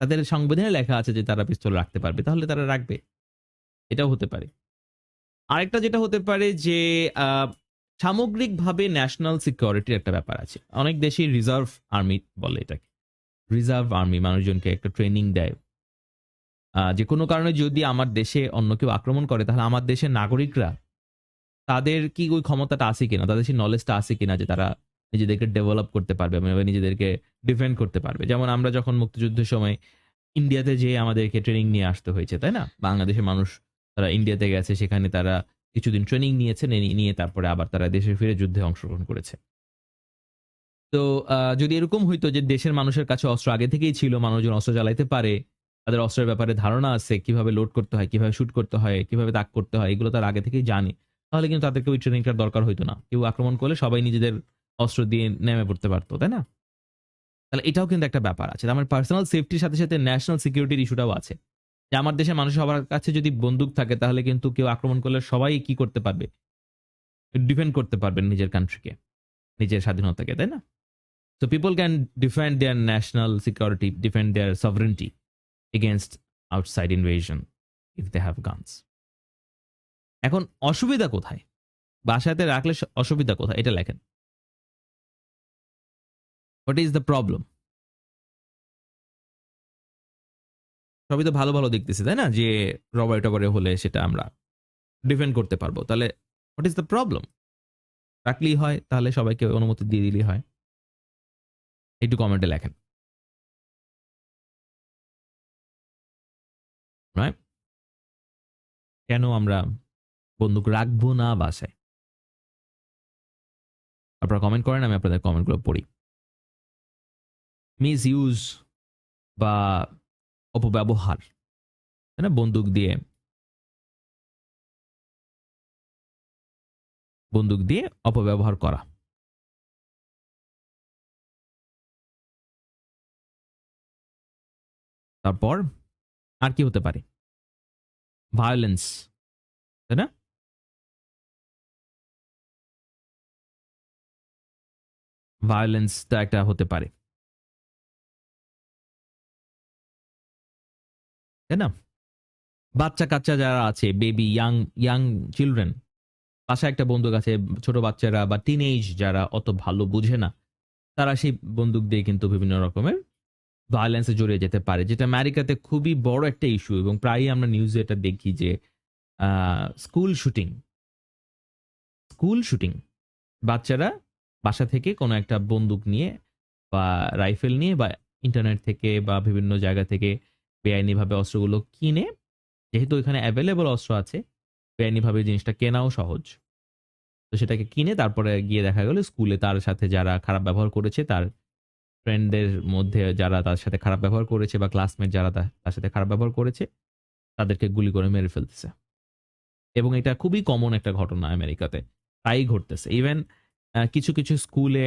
তাদের সংবিধানে লেখা আছে যে তারা পিস্তল রাখতে পারবে, তাহলে তারা রাখবে, এটাও হতে পারে। আরেকটা যেটা হতে পারে যে আহ, সামগ্রিকভাবে ন্যাশনাল সিকিউরিটির একটা ব্যাপার আছে। অনেক দেশেই রিজার্ভ আর্মি বলে এটাকে, রিজার্ভ আর্মি মানুষজনকে একটা ট্রেনিং দেয়। যে কোনো কারণে যদি আমার দেশে অন্য কেউ আক্রমণ করে, তাহলে আমার দেশের নাগরিকরা, তাদের কি ওই ক্ষমতাটা আছে কিনা, তাদের সেই নলেজটা আছে কিনা যে তারা নিজেদেরকে ডেভেলপ করতে পারবে বা নিজেদেরকে ডিফেন্ড করতে পারবে। যেমন আমরা যখন মুক্তিযুদ্ধের সময় ইন্ডিয়াতে যেয়ে আমাদেরকে ট্রেনিং নিয়ে আসতে হয়েছে, তাই না? বাংলাদেশের মানুষ তারা ইন্ডিয়াতে গেছে, সেখানে তারা কিছুদিন ট্রেনিং নিয়েছে, নিয়ে তারপরে আবার তারা দেশে ফিরে যুদ্ধে অংশগ্রহণ করেছে। তো যদি এরকম হইতো যে দেশের মানুষের কাছে অস্ত্র আগে থেকেই ছিল, মানুষজন অস্ত্র চালাইতে পারে, তাদের অস্ত্রের ব্যাপারে ধারণা আছে, কিভাবে লোড করতে হয়, কিভাবে শুট করতে হয়, কিভাবে তাক করতে হয়, এগুলো তারা আগে থেকেই জানে, তাহলে কিন্তু তাদেরকে ওই ট্রেনিংটার দরকার হইতো না। কেউ আক্রমণ করলে সবাই নিজেদের অস্ত্র দিয়ে নেমে পড়তে পারতো, তাই না? তাহলে এটাও কিন্তু একটা ব্যাপার আছে। আমার পার্সোনাল সেফটির সাথে সাথে ন্যাশনাল সিকিউরিটির ইস্যুটাও আছে। যে আমার দেশের মানুষ সবার কাছে যদি বন্দুক থাকে, তাহলে কিন্তু কেউ আক্রমণ করলে সবাই কি করতে পারবে? ডিফেন্ড করতে পারবেন নিজের কান্ট্রিকে, নিজের স্বাধীনতাকে, তাই না? So people can defend their national security, defend their sovereignty against outside invasion if they have guns. এখন অসুবিধা কোথায়? বাসাতে রাখলে অসুবিধা কোথায়? এটা লেখেন। What is the problem? সবই তো ভালো ভালো দেখতেছি, তাই না? যে রবারি টবারি হলে সেটা আমরা ডিফেন্ড করতে পারবো। তাহলে হোয়াট ইজ দ্য প্রবলেম? রাখলেই হয়, তাহলে সবাইকে অনুমতি দিয়ে দিলেই হয়। একটু কমেন্টে লেখেন। রাইট? কেন আমরা বন্দুক রাখবো না বাসায়? আপনারা কমেন্ট করেন, আমি আপনাদের কমেন্টগুলো পড়ি। মিস ইউজ বা অপব্যবহার, তাই না? বন্দুক দিয়ে অপব্যবহার করা। তারপর আর কি হতে পারে? ভায়োলেন্স, তাই না? ভায়োলেন্সটা একটা হতে পারে, তাই না? বাচ্চা কাচ্চা যারা আছে, বেবি, ইয়াং ইয়াং চিলড্রেন, বাসায় একটা বন্দুক আছে, ছোট বাচ্চারা বা টিনেজ যারা অত ভালো বুঝে না, তারা সেই বন্দুক দিয়ে কিন্তু বিভিন্ন রকমের ভায়োলেন্সে জড়িয়ে যেতে পারে, যেটা আমেরিকাতে খুবই বড় একটা ইস্যু এবং প্রায়ই আমরা নিউজে এটা দেখি যে স্কুল শুটিং, স্কুল শুটিং, বাচ্চারা বাসা থেকে কোনো একটা বন্দুক নিয়ে বা রাইফেল নিয়ে বা ইন্টারনেট থেকে বা বিভিন্ন জায়গা থেকে বেআইনিভাবে অস্ত্রগুলো কিনে, যেহেতু এখানে অ্যাভেলেবল অস্ত্র আছে, বেআইনিভাবে জিনিসটা কেনাও সহজ। তো সেটাকে কিনে তারপরে গিয়ে দেখা গেল স্কুলে তার সাথে যারা খারাপ ব্যবহার করেছে, তার ফ্রেন্ডদের মধ্যে যারা তার সাথে খারাপ ব্যবহার করেছে বা ক্লাসমেট যারা তার সাথে খারাপ ব্যবহার করেছে, তাদেরকে গুলি করে মেরে ফেলতেছে। এবং এটা খুবই কমন একটা ঘটনা আমেরিকাতে, প্রায়ই ঘটতেছে। ইভেন কিছু কিছু স্কুলে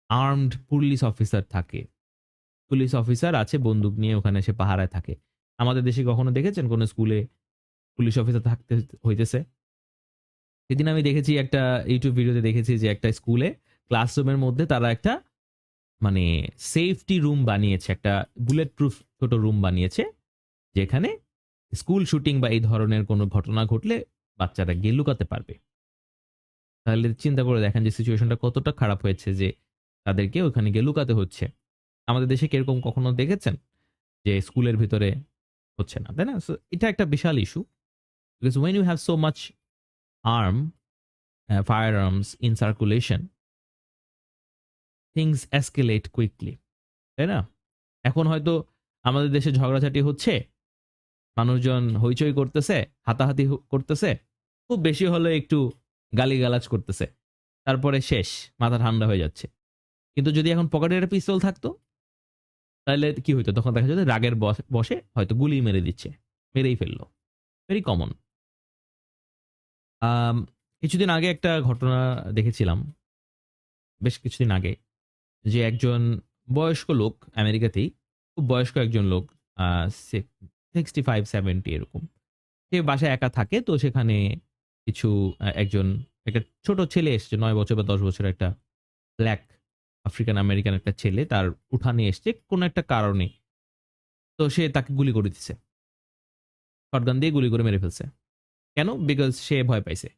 আর্মড পুলিশ অফিসার থাকে, পুলিশ অফিসার আছে বন্দুক নিয়ে, ওখানে সে পাহারায় থাকে। আমাদের দেশে কখনো দেখেছেন কোন স্কুলে পুলিশ অফিসার থাকতে হইতেছে? সেদিন আমি দেখেছি একটা ইউটিউব ভিডিওতে, দেখেছি যে একটা স্কুলে ক্লাসরুমের মধ্যে তারা একটা মানে সেফটি রুম বানিয়েছে, একটা বুলেট প্রুফ ছোট রুম বানিয়েছে, যেখানে স্কুল শুটিং বা এই ধরনের কোনো ঘটনা ঘটলে বাচ্চারা গিয়ে লুকাতে পারবে। তাহলে চিন্তা করে দেখেন যে সিচুয়েশনটা কতটা খারাপ হয়েছে, যে তাদেরকে ওখানে গিয়ে লুকাতে হচ্ছে। আমাদের দেশে কিরকম কখনো দেখেছেন যে স্কুলের ভিতরে হচ্ছে না, তাই না? সো এটা একটা বিশাল issue, because when you have so much arm, firearms in circulation, things escalate quickly, তাই না? এখন হয়তো আমাদের দেশে ঝগড়াঝাটি হচ্ছে, মানুষজন হইচই করতেছে, হাতাহাতি করতেছে, খুব বেশি হলে একটু গালিগালাজ করতেছে, তারপরে শেষ, মাথা ঠান্ডা হয়ে যাচ্ছে। কিন্তু যদি এখন পকেটে একটা পিস্তল থাকতো, তাহলে কি হইতো? তখন দেখা যেত রাগের বসে হয়তো গুলি মেরে দিচ্ছে, মেরেই ফেললো। Very common. কিছুদিন আগে একটা ঘটনা দেখেছিলাম, বেশ কিছুদিন আগে, যে একজন বয়স্ক লোক আমেরিকাতেই, খুব বয়স্ক একজন লোক, 65-70 এরকম, সে বাসায় একা থাকে। তো সেখানে কিছু একজন একটা ছোট ছেলে এসছে, 9 বছর বা 10 বছর, একটা ব্ল্যাক আফ্রিকান আমেরিকান একটা ছেলে তার উঠানে এসছে কোনো একটা কারণে। তো সে তাকে গুলি করে দিচ্ছে, শটগান দিয়ে গুলি করে মেরে ফেলছে। কেন? বিকজ সে ভয় পাইছে।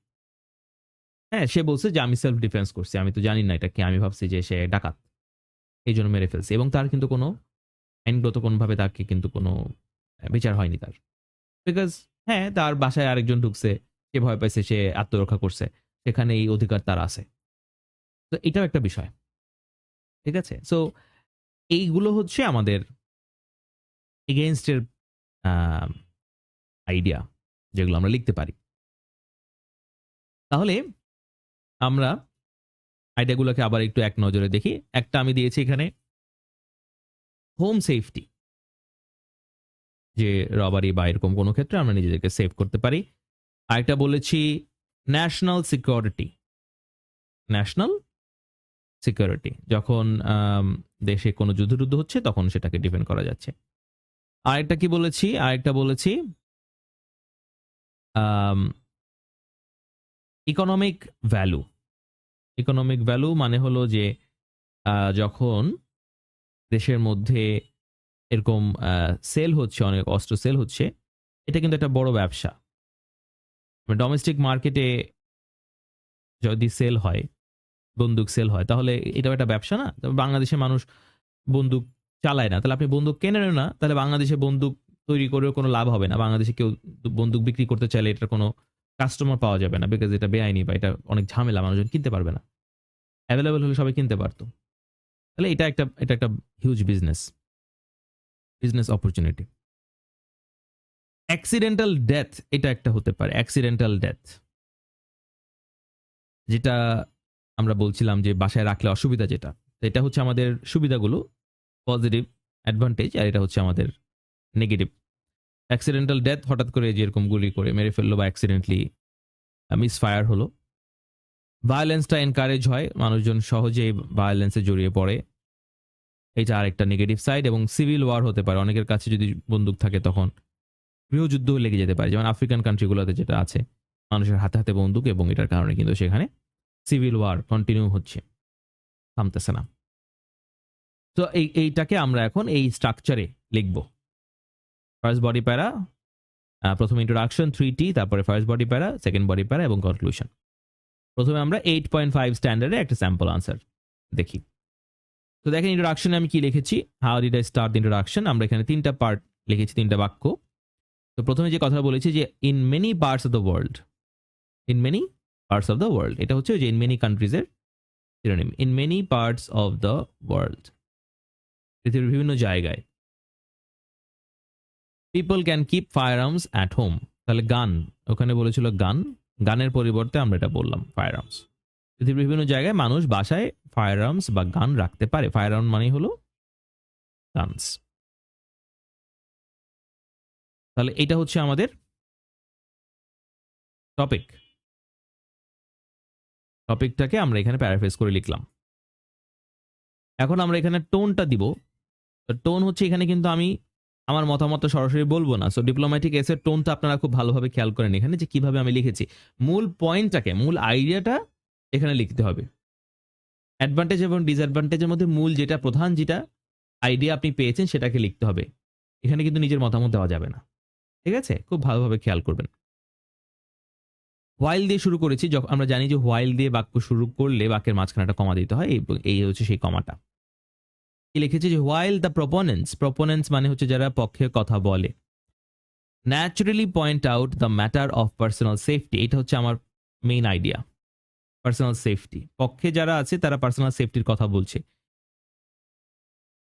হ্যাঁ, সে বলছে যে আমি সেলফ ডিফেন্স করছি, আমি তো জানি না এটা কি, আমি ভাবছি যে সে ডাকাত, এই জন্য মেরে ফেলছে। এবং তার কিন্তু কোনো আইনগত কোনোভাবে তাকে কিন্তু কোনো বিচার হয়নি তার, বিকজ হ্যাঁ, তার বাসায় আরেকজন ঢুকছে, সে ভয় পাইছে, সে আত্মরক্ষা করছে, সেখানে এই অধিকার তার আছে। তো এটাও একটা বিষয়, ঠিক আছে? সো এইগুলো হচ্ছে আমাদের এগেইনস্টের আইডিয়া, যেগুলো আমরা লিখতে পারি। তাহলে আমরা আইডিয়াগুলোকে আবার একটু এক নজরে দেখি। একটা আমি দিয়েছি এখানে, হোম সেফটি, যে রবারি বা এরকম কোনো ক্ষেত্রে আমরা নিজেদেরকে সেভ করতে পারি। আরেকটা বলেছি ন্যাশনাল সিকিউরিটি, ন্যাশনাল সিকিউরিটি, যখন দেশে কোনো যুদ্ধ হচ্ছে তখন সেটাকে ডিফেন্ড করা যাচ্ছে। আরেকটা কি বলেছি? আরেকটা বলেছি ইকোনমিক ভ্যালু। ইকোনমিক ভ্যালু মানে হলো যে যখন দেশের মধ্যে এরকম সেল হচ্ছে, অনেক অস্ত্র সেল হচ্ছে, এটা কিন্তু একটা বড় ব্যবসা। ডোমেস্টিক মার্কেটে যদি সেল হয়, বন্দুক সেল হয়, তাহলে এটাও একটা ব্যবসা না? তবে বাংলাদেশের মানুষ বন্দুক চালায় না, তাহলে আপনি বন্দুক কেনেনও না, তাহলে বাংলাদেশে বন্দুক তৈরি করেও কোনো লাভ হবে না। বাংলাদেশে কেউ বন্দুক বিক্রি করতে চাইলে এটার কোনো কাস্টমার পাওয়া যাবে না, বিকজ এটা বেআইনি বা এটা অনেক ঝামেলা, মানুষজন কিনতে পারবে না। অ্যাভেলেবল হলে সবাই কিনতে পারতো। তাহলে এটা একটা huge business opportunity. Accidental death, এটা একটা হতে পারে। অ্যাক্সিডেন্টাল ডেথ, যেটা আমরা বলছিলাম যে বাসায় রাখলে অসুবিধা যেটা, তো এটা হচ্ছে আমাদের সুবিধাগুলো, পজিটিভ অ্যাডভান্টেজ, আর এটা হচ্ছে আমাদের নেগেটিভ। অ্যাক্সিডেন্টাল ডেথ, হঠাৎ করে যেরকম গুলি করে মেরে ফেললো বা অ্যাক্সিডেন্টলি মিসফায়ার হলো। ভায়োলেন্সটা এনকারেজ হয়, মানুষজন সহজেই ভায়োলেন্সে জড়িয়ে পড়ে, এটা আরেকটা নেগেটিভ সাইড। এবং সিভিল ওয়ার হতে পারে, অনেকের কাছে যদি বন্দুক থাকে তখন গৃহযুদ্ধ লেগে যেতে পারে, যেমন আফ্রিকান কান্ট্রিগুলোতে যেটা আছে, মানুষের হাতে হাতে বন্দুক, এবং এটার কারণে কিন্তু সেখানে সিভিল ওয়ার কন্টিনিউ হচ্ছে, থামতেছে না। তো এইটাকে আমরা এখন এই স্ট্রাকচারে লিখব। ফার্স্ট বডি প্যারা, প্রথম ইন্ট্রোডাকশন 3T, তারপরে ফার্স্ট বডি প্যারা, সেকেন্ড বডি প্যারা এবং কনক্লুশন। প্রথমে আমরা 8.5 স্ট্যান্ডার্ডে একটা স্যাম্পল আনসার দেখি। তো দেখেন ইন্ট্রোডাকশনে আমি কি লিখেছি, how did I start the introduction. আমরা এখানে 3টা পার্ট লিখেছি, 3টা বাক্য। তো প্রথমে যে কথা বলেছি যে in many parts of the world, in many parts of the world, এটা হচ্ছে যে ইন মেনি কান্ট্রিজের synonym. In many parts of the world, পৃথিবীর বিভিন্ন জায়গায়। People can keep firearms at home, তাহলে গান, ওখানে বলেছিল গান, গানের পরিবর্তে আমরা এটা বললাম ফায়ার আর্মস। পৃথিবীর বিভিন্ন জায়গায় মানুষ বাসায় ফায়ার আর্মস বা গান রাখতে পারে। ফায়ার আর্ম মানে হলো গানস। তাহলে এটা হচ্ছে আমাদের টপিক। টপিকটাকে আমরা এখানে প্যারাফ্রেজ করে লিখলাম। এখন আমরা এখানে টোনটা দিব। টোন হচ্ছে এখানে কিন্তু আমি আমার মতামত সরাসরি বলবো না, সো ডিপ্লোম্যাটিক এসের টোনটা আপনারা খুব ভালোভাবে খেয়াল করেন এখানে যে কিভাবে আমি লিখেছি। মূল পয়েন্টটাকে, মূল আইডিয়াটা এখানে লিখতে হবে। অ্যাডভান্টেজ এবং ডিসঅ্যাডভান্টেজের মধ্যে মূল যেটা, প্রধান যেটা আইডিয়া আপনি পেয়েছেন সেটাকে লিখতে হবে। এখানে কিন্তু নিজের মতামত দেওয়া যাবে না, ঠিক আছে? খুব ভালোভাবে খেয়াল করবেন। হোয়াইল দিয়ে শুরু করেছি, যখন আমরা জানি যে হোয়াইল দিয়ে বাক্য শুরু করলে বাক্যের মাঝখানে একটা কমা দিতে হয়, এই হচ্ছে সেই কমাটা। কি লিখেছি যে হোয়াইল দ্য প্রপোনেন্টস, প্রপোনেন্টস মানে হচ্ছে যারা পক্ষে কথা বলে, naturally point out the matter of personal safety, এটা হচ্ছে আমার মেইন আইডিয়া। পার্সোনাল সেফটি, পক্ষে যারা আছে তারা পার্সোনাল সেফটির কথা বলছে,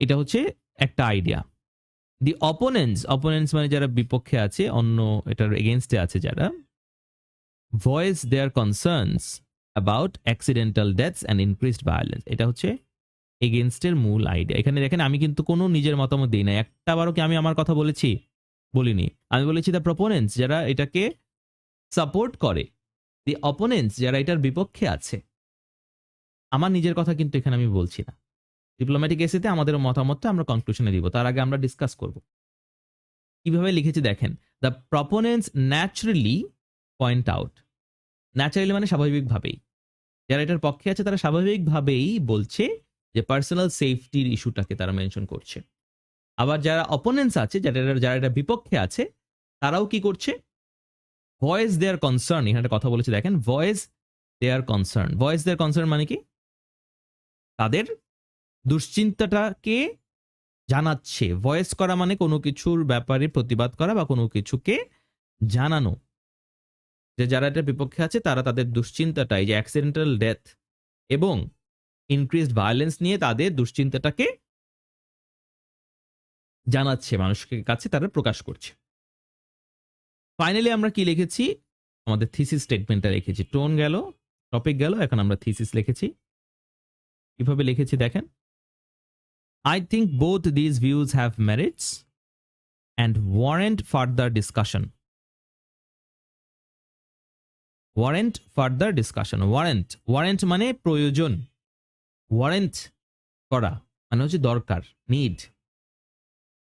এটা হচ্ছে একটা আইডিয়া। দি অপোনেন্টস, অপোনেন্টস মানে যারা বিপক্ষে আছে, অন্য এটার এগেনস্টে আছে যারা, voice their concerns about accidental deaths and increased violence, এটা হচ্ছে এগেনস্টের মূল আইডিয়া। এখানে দেখেন আমি কিন্তু কোনো নিজের মতামত দিই না, একটাবারও কি আমি আমার কথা বলেছি? বলিনি। আমি বলেছি দ্য প্রপোনেন্টস, যারা এটাকে সাপোর্ট করে, দি অপোনেন্টস যারা এটার বিপক্ষে আছে। আমার নিজের কথা কিন্তু এখানে আমি বলছি না। ডিপ্লোম্যাটিক এসেতে আমাদের মতামতটা আমরা কনক্লুশনে দিব, তার আগে আমরা ডিসকাস করব। কিভাবে লিখেছি দেখেন, the proponents naturally point out, naturally মানে স্বাভাবিকভাবেই, যারা এটার পক্ষে আছে তারা স্বাভাবিকভাবেই বলছে যে পার্সোনাল সেফটির ইস্যুটাকে তারা মেনশন করছে। আবার যারা অপোনেন্টস আছে, যারা এটা বিপক্ষে আছে, তারাও কি করছে? ভয়েস দেয়ার কনসার্ন, এখানে একটা কথা বলেছে দেখেন, ভয়েস দেয়ার কনসার্ন। ভয়েস দেয়ার কনসার্ন মানে কি? তাদের দুশ্চিন্তাটাকে জানাচ্ছে। ভয়েস করা মানে কোনো কিছুর ব্যাপারে প্রতিবাদ করা বা কোনো কিছুকে জানানো, যে যারা এটার বিপক্ষে আছে তারা তাদের দুশ্চিন্তাটা, এই যে অ্যাক্সিডেন্টাল ডেথ এবং ইনক্রিজড ভায়োলেন্স নিয়ে তাদের দুশ্চিন্তাটাকে জানাচ্ছে, মানুষের কাছে তারা প্রকাশ করছে। ফাইনালি আমরা কি লিখেছি? আমাদের থিসিস স্টেটমেন্টটা লিখেছি। টোন গেল, টপিক গেল, এখন আমরা থিসিস লিখেছি। কিভাবে লিখেছি দেখেন, I think both these views have merits and warrant further discussion. Warrant further discussion. Warrant মানে প্রয়োজন, ওয়ারেন্ট করা মানে হচ্ছে দরকার, নিড।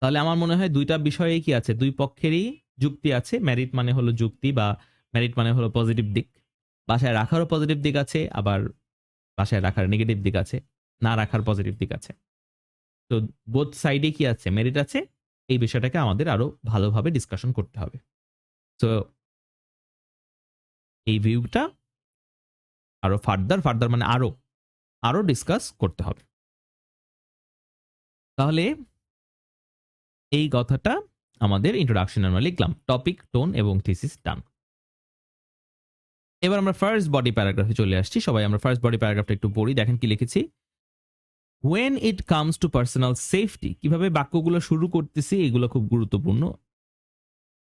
তাহলে আমার মনে হয় দুইটা বিষয়ে কি আছে, দুই পক্ষেরই যুক্তি আছে। মেরিট মানে হলো যুক্তি, বা মেরিট মানে হলো পজিটিভ দিক। বাসায় রাখারও পজিটিভ দিক আছে, আবার বাসায় রাখার নেগেটিভ দিক আছে, না রাখার পজিটিভ দিক আছে। তো বোথ সাইডে কি আছে, মেরিট আছে। এই বিষয়টাকে আমাদের আরো ভালোভাবে ডিসকাশন করতে হবে। তো এই ভিউটা আরো ফার্দার মানে আরো আরো ডিসকাস করতে হবে। তাহলে এই কথাটা আমাদের ইন্ট্রোডাকশনে আমরা লিখলাম, টপিক, টোন এবং থিসিস ডান। এবার আমরা ফার্স্ট বডি প্যারাগ্রাফে চলে আসছি। সবাই আমরা ফার্স্ট বডি প্যারাগ্রাফটা একটু পড়ি, দেখেন কি লিখেছি। When it comes to personal safety, কিভাবে বাক্যগুলো শুরু করতেছি এগুলো খুব গুরুত্বপূর্ণ।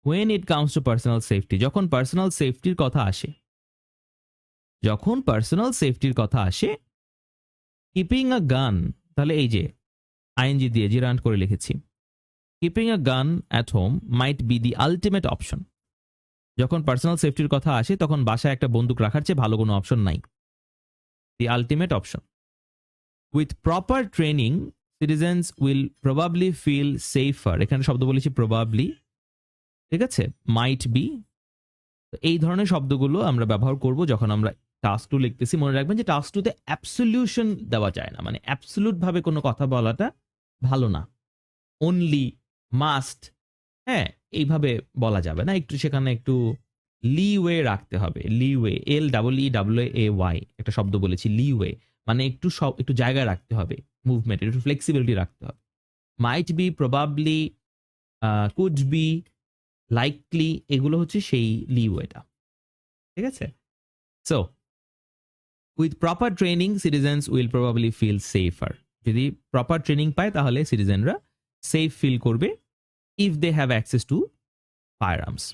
When it comes to personal safety, যখন পার্সোনাল সেফটির কথা আসে, যখন পার্সোনাল সেফটির কথা আসে, কিপিং আ গান, তাহলে এই যে আইএনজি দিয়ে জিরান্ট করে লিখেছি, কিপিং আ গান at home might be the ultimate option. যখন পার্সোনাল সেফটির কথা আসে তখন বাসায় একটা বন্দুক রাখার চেয়ে ভালো কোনো অপশন নাই, the ultimate option. With proper training citizens will probably feel safer, এখানে শব্দ বলেছি প্রবাবলি, ঠিক আছে, মাইট বি। এই ধরনের শব্দগুলো আমরা ব্যবহার করব যখন আমরা টাস্ক টু লিখতেছি। মনে রাখবেন যে টাস্ক টুতে অ্যাবসলিউশন দেওয়া যায় না, মানে অ্যাবসলিউট ভাবে কোনো কথা বলাটা ভালো না। অনলি, মাস্ট, হ্যাঁ, এইভাবে বলা যাবে না, একটু সেখানে একটু লিওয়ে রাখতে হবে। লিওয়ে, LEEWAY একটা শব্দ বলেছি, লিওয়ে মানে একটু একটু জায়গায় রাখতে হবে, মুভমেন্ট, একটু ফ্লেক্সিবিলিটি রাখতে হবে। Might be, probably, could be, likely, এগুলো হচ্ছে সেই লিওয়েটা, ঠিক আছে। So with proper training citizens will probably feel safer, যদি প্রপার ট্রেনিং পায় তাহলে সিটিজেনরা সেফ ফিল করবে। If they have access to firearms,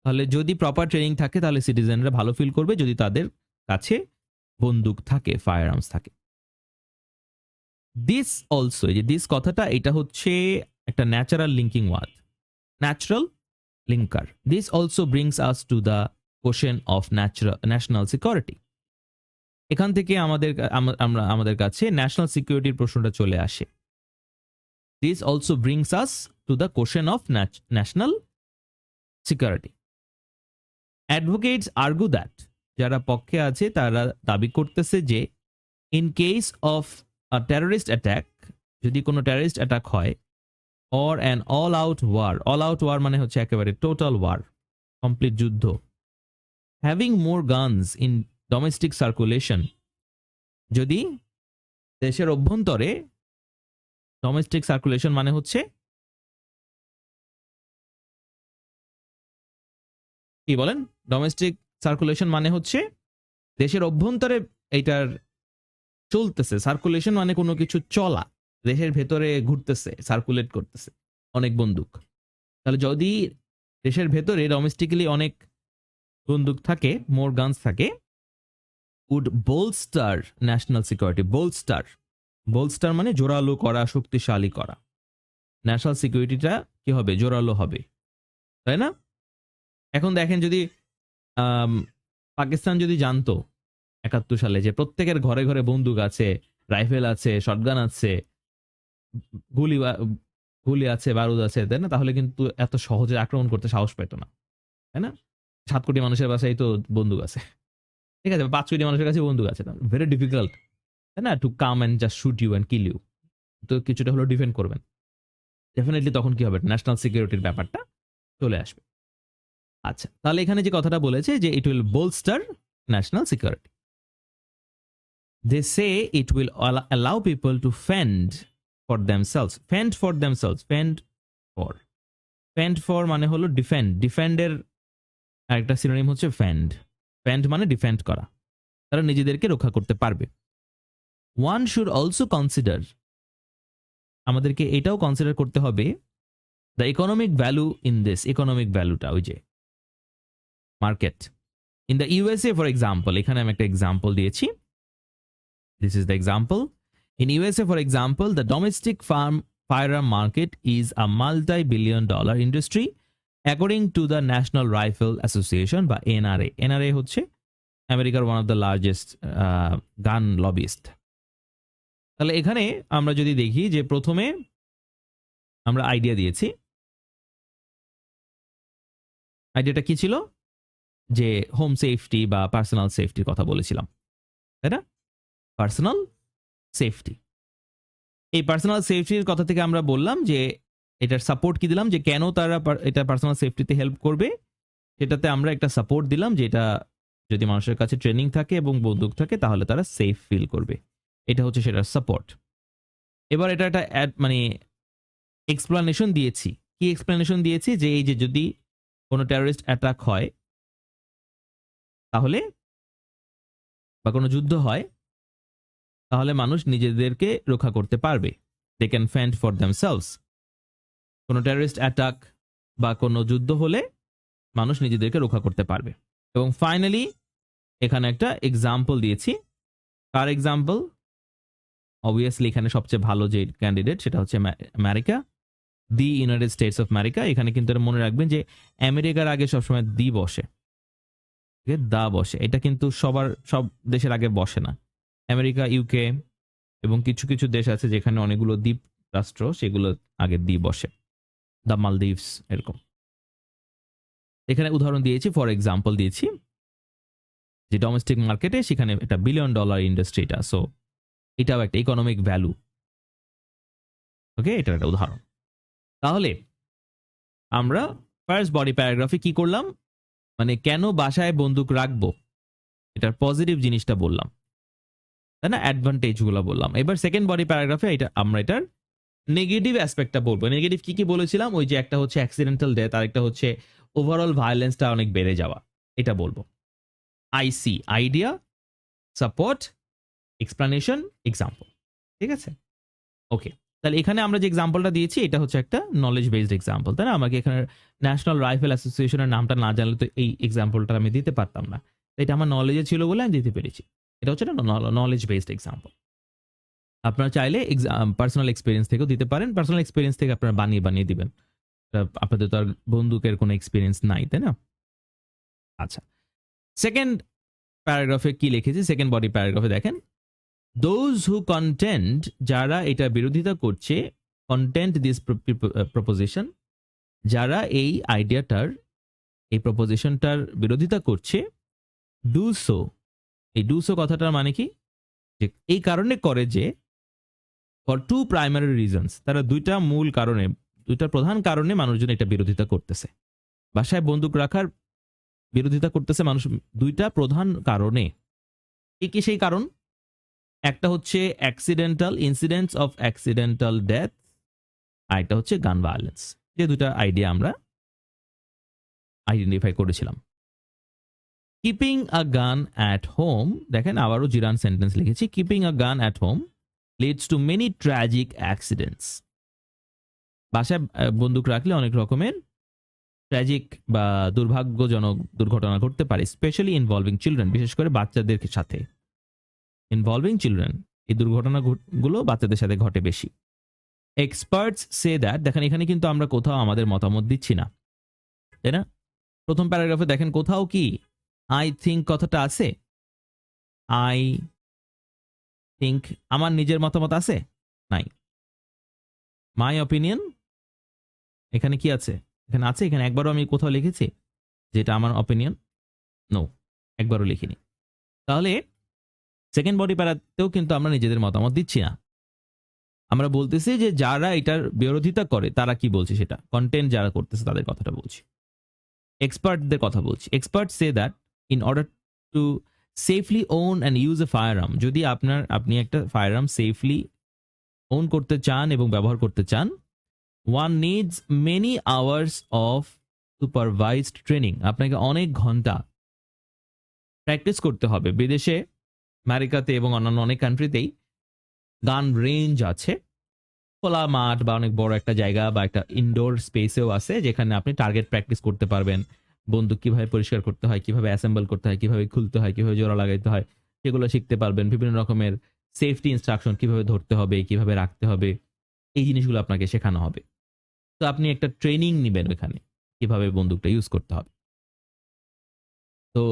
তাহলে যদি প্রপার ট্রেনিং থাকে তাহলে সিটিজেনরা ভালো ফিল করবে যদি তাদের কাছে বন্দুক থাকে, ফায়ার আর্মস থাকে। দিস অলসো, এই যে দিস কথাটা, এটা হচ্ছে একটা natural linking word, natural linker. This also brings us to the question of national security. এখান থেকে আমাদের কাছে ন্যাশনাল সিকিউরিটির প্রশ্নটা চলে আসে। This also brings us to the question of national security. Advocates argue that, যারা পক্ষে আছে তারা দাবি করতেছে যে in case of a terrorist attack, যদি কোনো টেররিস্ট অ্যাটাক হয়, or an all out war, all out war মানে হচ্ছে একেবারে টোটাল ওয়ার, কমপ্লিট যুদ্ধ, having more guns in domestic circulation, যদি দেশের অভ্যন্তরে, ডোমেস্টিক সার্কুলেশন মানে হচ্ছে কি বলেন, ডোমেস্টিক সার্কুলেশন মানে হচ্ছে দেশের অভ্যন্তরে এইটার চলতেছে, সার্কুলেশন মানে কোনো কিছু চলা, দেশের ভেতরে ঘুরতেছে, সার্কুলেট করতেছে অনেক বন্দুক। তাহলে যদি দেশের ভেতরে ডোমেস্টিক্যালি অনেক বন্দুক থাকে, মোর গানস থাকে, উড বোলস্টার ন্যাশনাল সিকিউরিটি। বোলস্টার, বোলস্টার মানে জোরালো করা, শক্তিশালী করা। ন্যাশনাল সিকিউরিটিটা কি হবে, জোরালো হবে, তাই না? এখন দেখেন যদি পাকিস্তান যদি জানতো 71 সালে যে প্রত্যেকের ঘরে ঘরে বন্দুক আছে, রাইফেল আছে, শটগান আছে, গুলি আছে, বারুদ আছে, তাই না, তাহলে কিন্তু এত সহজে আক্রমণ করতে সাহস পেত না, তাই না? 7 কোটি মানুষের বাসায় তো বন্দুক আছে, ঠিক আছে, 5 কোটি মানুষের কাছে বন্দুক আছে, ভেরি ডিফিকাল্ট, তাই না, to come and just shoot you and kill you. তো কিছুটা হলো ডিফেন্ড করবেন, ডেফিনেটলি তখন কি হবে, ন্যাশনাল সিকিউরিটির ব্যাপারটা চলে আসবে। আচ্ছা, তাহলে এখানে যে কথাটা বলেছে যে it will bolster national security. They say it will allow people to fend for themselves. Fend for themselves. Fend for. Fend for মানে হলো ডিফেন্ড। ডিফেন্ডের আরেকটা সিনোনিম হচ্ছে ফেন্ড। ফেন্ড মানে ডিফেন্ড করা। তারা নিজেদেরকে রক্ষা করতে পারবে। One should also consider, আমাদেরকে এটাও কনসিডার করতে হবে, the economic value in this. Economic ভ্যালুটা, ওই যে market. In the USA for example, এখানে আমি একটা এক্সাম্পল দিয়েছি। This is the example. In USA, for example, the domestic firearm market is a multi-billion-dollar industry, according to the National Rifle Association বা NRA. NRA হচ্ছে আমেরিকার one of the largest gun lobbyist. তাহলে এখানে আমরা যদি দেখি যে প্রথমে আমরা আইডিয়া দিয়েছি, আইডিয়াটা কি ছিল, যে হোম সেফটি বা পার্সোনাল সেফটির কথা বলেছিলাম, তাই না? পার্সোনাল সেফটি, এই পার্সোনাল সেফটির কথা থেকে আমরা বললাম যে এটার সাপোর্ট কি দিলাম, যে কেন তারা এটা পার্সোনাল সেফটিতে হেল্প করবে, সেটাতে আমরা একটা সাপোর্ট দিলাম যে এটা যদি মানুষের কাছে ট্রেনিং থাকে এবং বন্দুক থাকে তাহলে তারা সেফ ফিল করবে। এটা হচ্ছে সেটার সাপোর্ট। এবার এটা একটা মানে এক্সপ্লানেশন দিয়েছি। কি এক্সপ্লানেশন দিয়েছি? যে এই যে যদি কোনো টেররিস্ট অ্যাটাক হয় তাহলে বা কোনো যুদ্ধ হয় তাহলে মানুষ নিজেদেরকে রক্ষা করতে পারবে। They can fend for themselves. কোনো টেররিস্ট অ্যাটাক বা কোনো যুদ্ধ হলে মানুষ নিজেদেরকে রক্ষা করতে পারবে। এবং ফাইনালি এখানে একটা এক্সাম্পল দিয়েছি। কার এক্সাম্পল? অবভিয়াসলি এখানে সবচেয়ে ভালো যে ক্যান্ডিডেট সেটা হচ্ছে America, the United states of America. এখানে কিন্তু এটা মনে রাখবেন যে আমেরিকার আগে সবসময় দি বসে, দা বসে। এটা কিন্তু সব দেশের আগে বসে না। আমেরিকা, ইউকে এবং কিছু কিছু দেশ আছে যেখানে অনেকগুলো দ্বীপ রাষ্ট্র, সেগুলো আগে দি বসে, দ্য মালদ্বীপস এরকম। এখানে উদাহরণ দিয়েছি, ফর এক্সাম্পল দিয়েছি যে ডোমেস্টিক মার্কেটে সেখানে এটা $1 বিলিয়ন ইন্ডাস্ট্রি এটা, সো এটাও একটা ইকোনমিক ভ্যালু। ওকে, এটার একটা উদাহরণ। তাহলে আমরা ফার্স্ট বডি প্যারাগ্রাফে কি করলাম, মানে কেন বাসায় বন্দুক রাখবো এটার পজিটিভ জিনিসটা বললাম, তাই না, অ্যাডভান্টেজ গুলো বললাম। এবার সেকেন্ড বডি প্যারাগ্রাফে এটা আমরা এটার নেগেটিভ অ্যাসপেক্টটা বলবো। নেগেটিভ কি কি বলেছিলাম? ওই যে একটা হচ্ছে অ্যাক্সিডেন্টাল ডেথ, আর একটা হচ্ছে ওভারঅল ভায়োলেন্সটা অনেক বেড়ে যাওয়া, এটা বলবো। আইসি, আইডিয়া, সাপোর্ট, এক্সপ্লানেশন, এক্সাম্পল। ঠিক আছে, ওকে। তাহলে এখানে আমরা যে এক্সাম্পলটা দিয়েছি এটা হচ্ছে একটা নলেজ বেসড এক্সাম্পল, তাই না? আমাকে এখানে ন্যাশনাল রাইফেল অ্যাসোসিয়েশনের নামটা না জানলে তো এই এক্সাম্পলটা আমি দিতে পারতাম না। তো এটা আমার নলেজে ছিল বলে আমি দিতে পেরেছি। এটা হচ্ছে একটা নলেজ বেসড এক্সাম্পল। আপনারা চাইলে পার্সোনাল এক্সপিরিয়েন্স থেকেও দিতে পারেন। পার্সোনাল এক্সপিরিয়েন্স থেকে আপনারা বানিয়ে বানিয়ে দিবেন। আপনাদের তো আর বন্দুকের কোনো এক্সপিরিয়েন্স নাই, তাই না? আচ্ছা, সেকেন্ড প্যারাগ্রাফে কি লিখেছি? সেকেন্ড বডি প্যারাগ্রাফে দেখেন, দোজ হু কন্টেন্ট, যারা এটা বিরোধিতা করছে, কন্টেন্ট দিস প্রপোজিশন, যারা এই আইডিয়াটার, এই প্রপোজিশনটার বিরোধিতা করছে, ডু সো। এই ডু সো কথাটার মানে কি? যে এই কারণে করে যে, ফর টু প্রাইমারি রিজনস, তারা দুইটা মূল কারণে, দুইটা প্রধান কারণে মানুষজন এটা বিরোধিতা করতেছে। বাসায় বন্দুক রাখার বিরোধিতা করতেছে মানুষ দুইটা প্রধান কারণে। কি কি সেই কারণ? একটা হচ্ছে accidental incidents of accidental death, আর একটা হচ্ছে গান ভায়োলেন্স। যে দুটা আইডিয়া আমরা আইডেন্টিফাই করেছিলাম। কিপিং আ গান অ্যাট হোম, দেখেন আবারও জিরান সেন্টেন্স লিখেছি। কিপিং আ গান at home leads to many tragic accidents. বাসায় বন্দুক রাখলে অনেক রকমের ট্র্যাজিক বা দুর্ভাগ্যজনক দুর্ঘটনা ঘটতে পারে, স্পেশালি ইনভলভিং চিলড্রেন, বিশেষ করে বাচ্চাদের সাথে। ইনভলভিং চিলড্রেন, এই দুর্ঘটনাগুলো বাচ্চাদের সাথে ঘটে বেশি। এক্সপার্টস সে দ্যাট, দেখেন এখানে কিন্তু আমরা কোথাও আমাদের মতামত দিচ্ছি না, তাই না? প্রথম প্যারাগ্রাফে দেখেন কোথাও কি আই থিঙ্ক কথাটা আছে? আই থিঙ্ক আমার নিজের মতামত আছে? নাই। মাই অপিনিয়ন এখানে কি আছে? এখানে আছে? এখানে একবারও আমি কোথাও লিখেছি যেটা আমার অপিনিয়ন? নো, একবারও লিখিনি। তাহলে সেকেন্ড বডি প্যারাতেও কিন্তু আমরা নিজেদের মতামত দিচ্ছি না। আমরা বলতেছি যে যারা এটার বিরোধিতা করে তারা কি বলছে, সেটা কন্টেন্ট যারা করতেছে তাদের কথাটা বলছি, এক্সপার্টদের কথা বলছি। Expert say that in order to safely own and use a firearm, যদি আপনি একটা ফায়ার আর্ম সেফলি ওন করতে চান এবং ব্যবহার করতে চান, one needs many hours of supervised training, আপনাকে অনেক ঘন্টা প্র্যাকটিস করতে হবে। বিদেশে, আমেরিকাতে এবং অন্যান্য অনেক কান্ট্রিতেই গান রেঞ্জ আছে, খোলা মাঠ বা অনেক বড় একটা জায়গা বা একটা ইনডোর স্পেসেও আছে যেখানে আপনি টার্গেট প্র্যাকটিস করতে পারবেন। বন্দুক কিভাবে পরিষ্কার করতে হয়, কিভাবে অ্যাসেম্বল করতে হয়, কিভাবে খুলতে হয়, কিভাবে জোড়া লাগাইতে হয়, সেগুলো শিখতে পারবেন। বিভিন্ন রকমের সেফটি ইনস্ট্রাকশন, কিভাবে ধরতে হবে, কিভাবে রাখতে হবে, এই জিনিসগুলো আপনাকে শেখানো হবে। তো আপনি একটা ট্রেনিং নেবেন ওখানে কিভাবে বন্দুকটা ইউজ করতে হবে। তো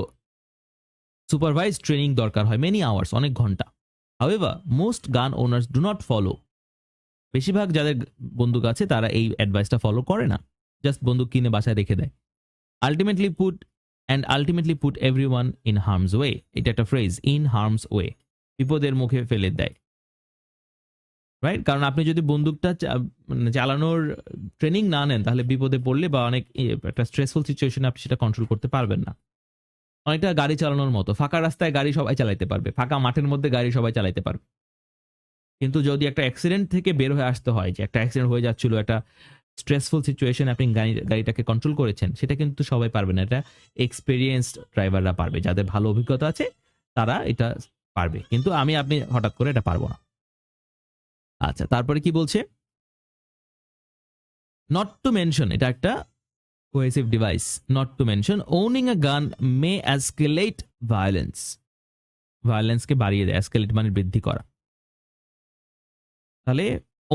সুপারভাইজ ট্রেনিং দরকার হয়, মেনি আওয়ার্স, অনেক ঘন্টা। হাউএভার মোস্ট গান ওনার্স ডু নট ফলো, বেশিরভাগ যাদের বন্দুক আছে তারা এই অ্যাডভাইসটা ফলো করে না, জাস্ট বন্দুক কিনে বাসায় রেখে দেয়। Ultimately put everyone in harms way, এটা একটা ফ্রেজ, ইন হার্মস ওয়ে, বিপদের মুখে ফেলে দেয়, রাইট? কারণ আপনি যদি বন্দুকটা চালানোর ট্রেনিং না নেন তাহলে বিপদে পড়লে বা অনেক একটা স্ট্রেসফুল সিচুয়েশনে আপনি সেটা কন্ট্রোল করতে পারবেন না। অনেকটা গাড়ি চালানোর মতো। ফাঁকা রাস্তায় গাড়ি সবাই চালাইতে পারবে, ফাঁকা মাঠের মধ্যে গাড়ি সবাই চালাইতে পারবে। কিন্তু যদি একটা অ্যাক্সিডেন্ট থেকে বের হয়ে আসতে হয়, যে একটা অ্যাক্সিডেন্ট হয়ে যাচ্ছিল, একটা স্ট্রেসফুল সিচুয়েশন, আপনি গাড়িটাকে কন্ট্রোল করেছেন, সেটা কিন্তু সবাই পারবে না। এটা এক্সপেরিয়েন্সড ড্রাইভাররা পারবে, যাদের ভালো অভিজ্ঞতা আছে তারা এটা পারবে, কিন্তু আপনি হঠাৎ করে এটা পারবো না। আচ্ছা, তারপরে কি বলছে? নট টু মেনশন, এটা একটা cohesive device. Not to mention owning a gun may escalate violence. ভায়োলেন্সকে বাড়িয়ে দেয়, এসকেলেট মানে বৃদ্ধি করা। তাহলে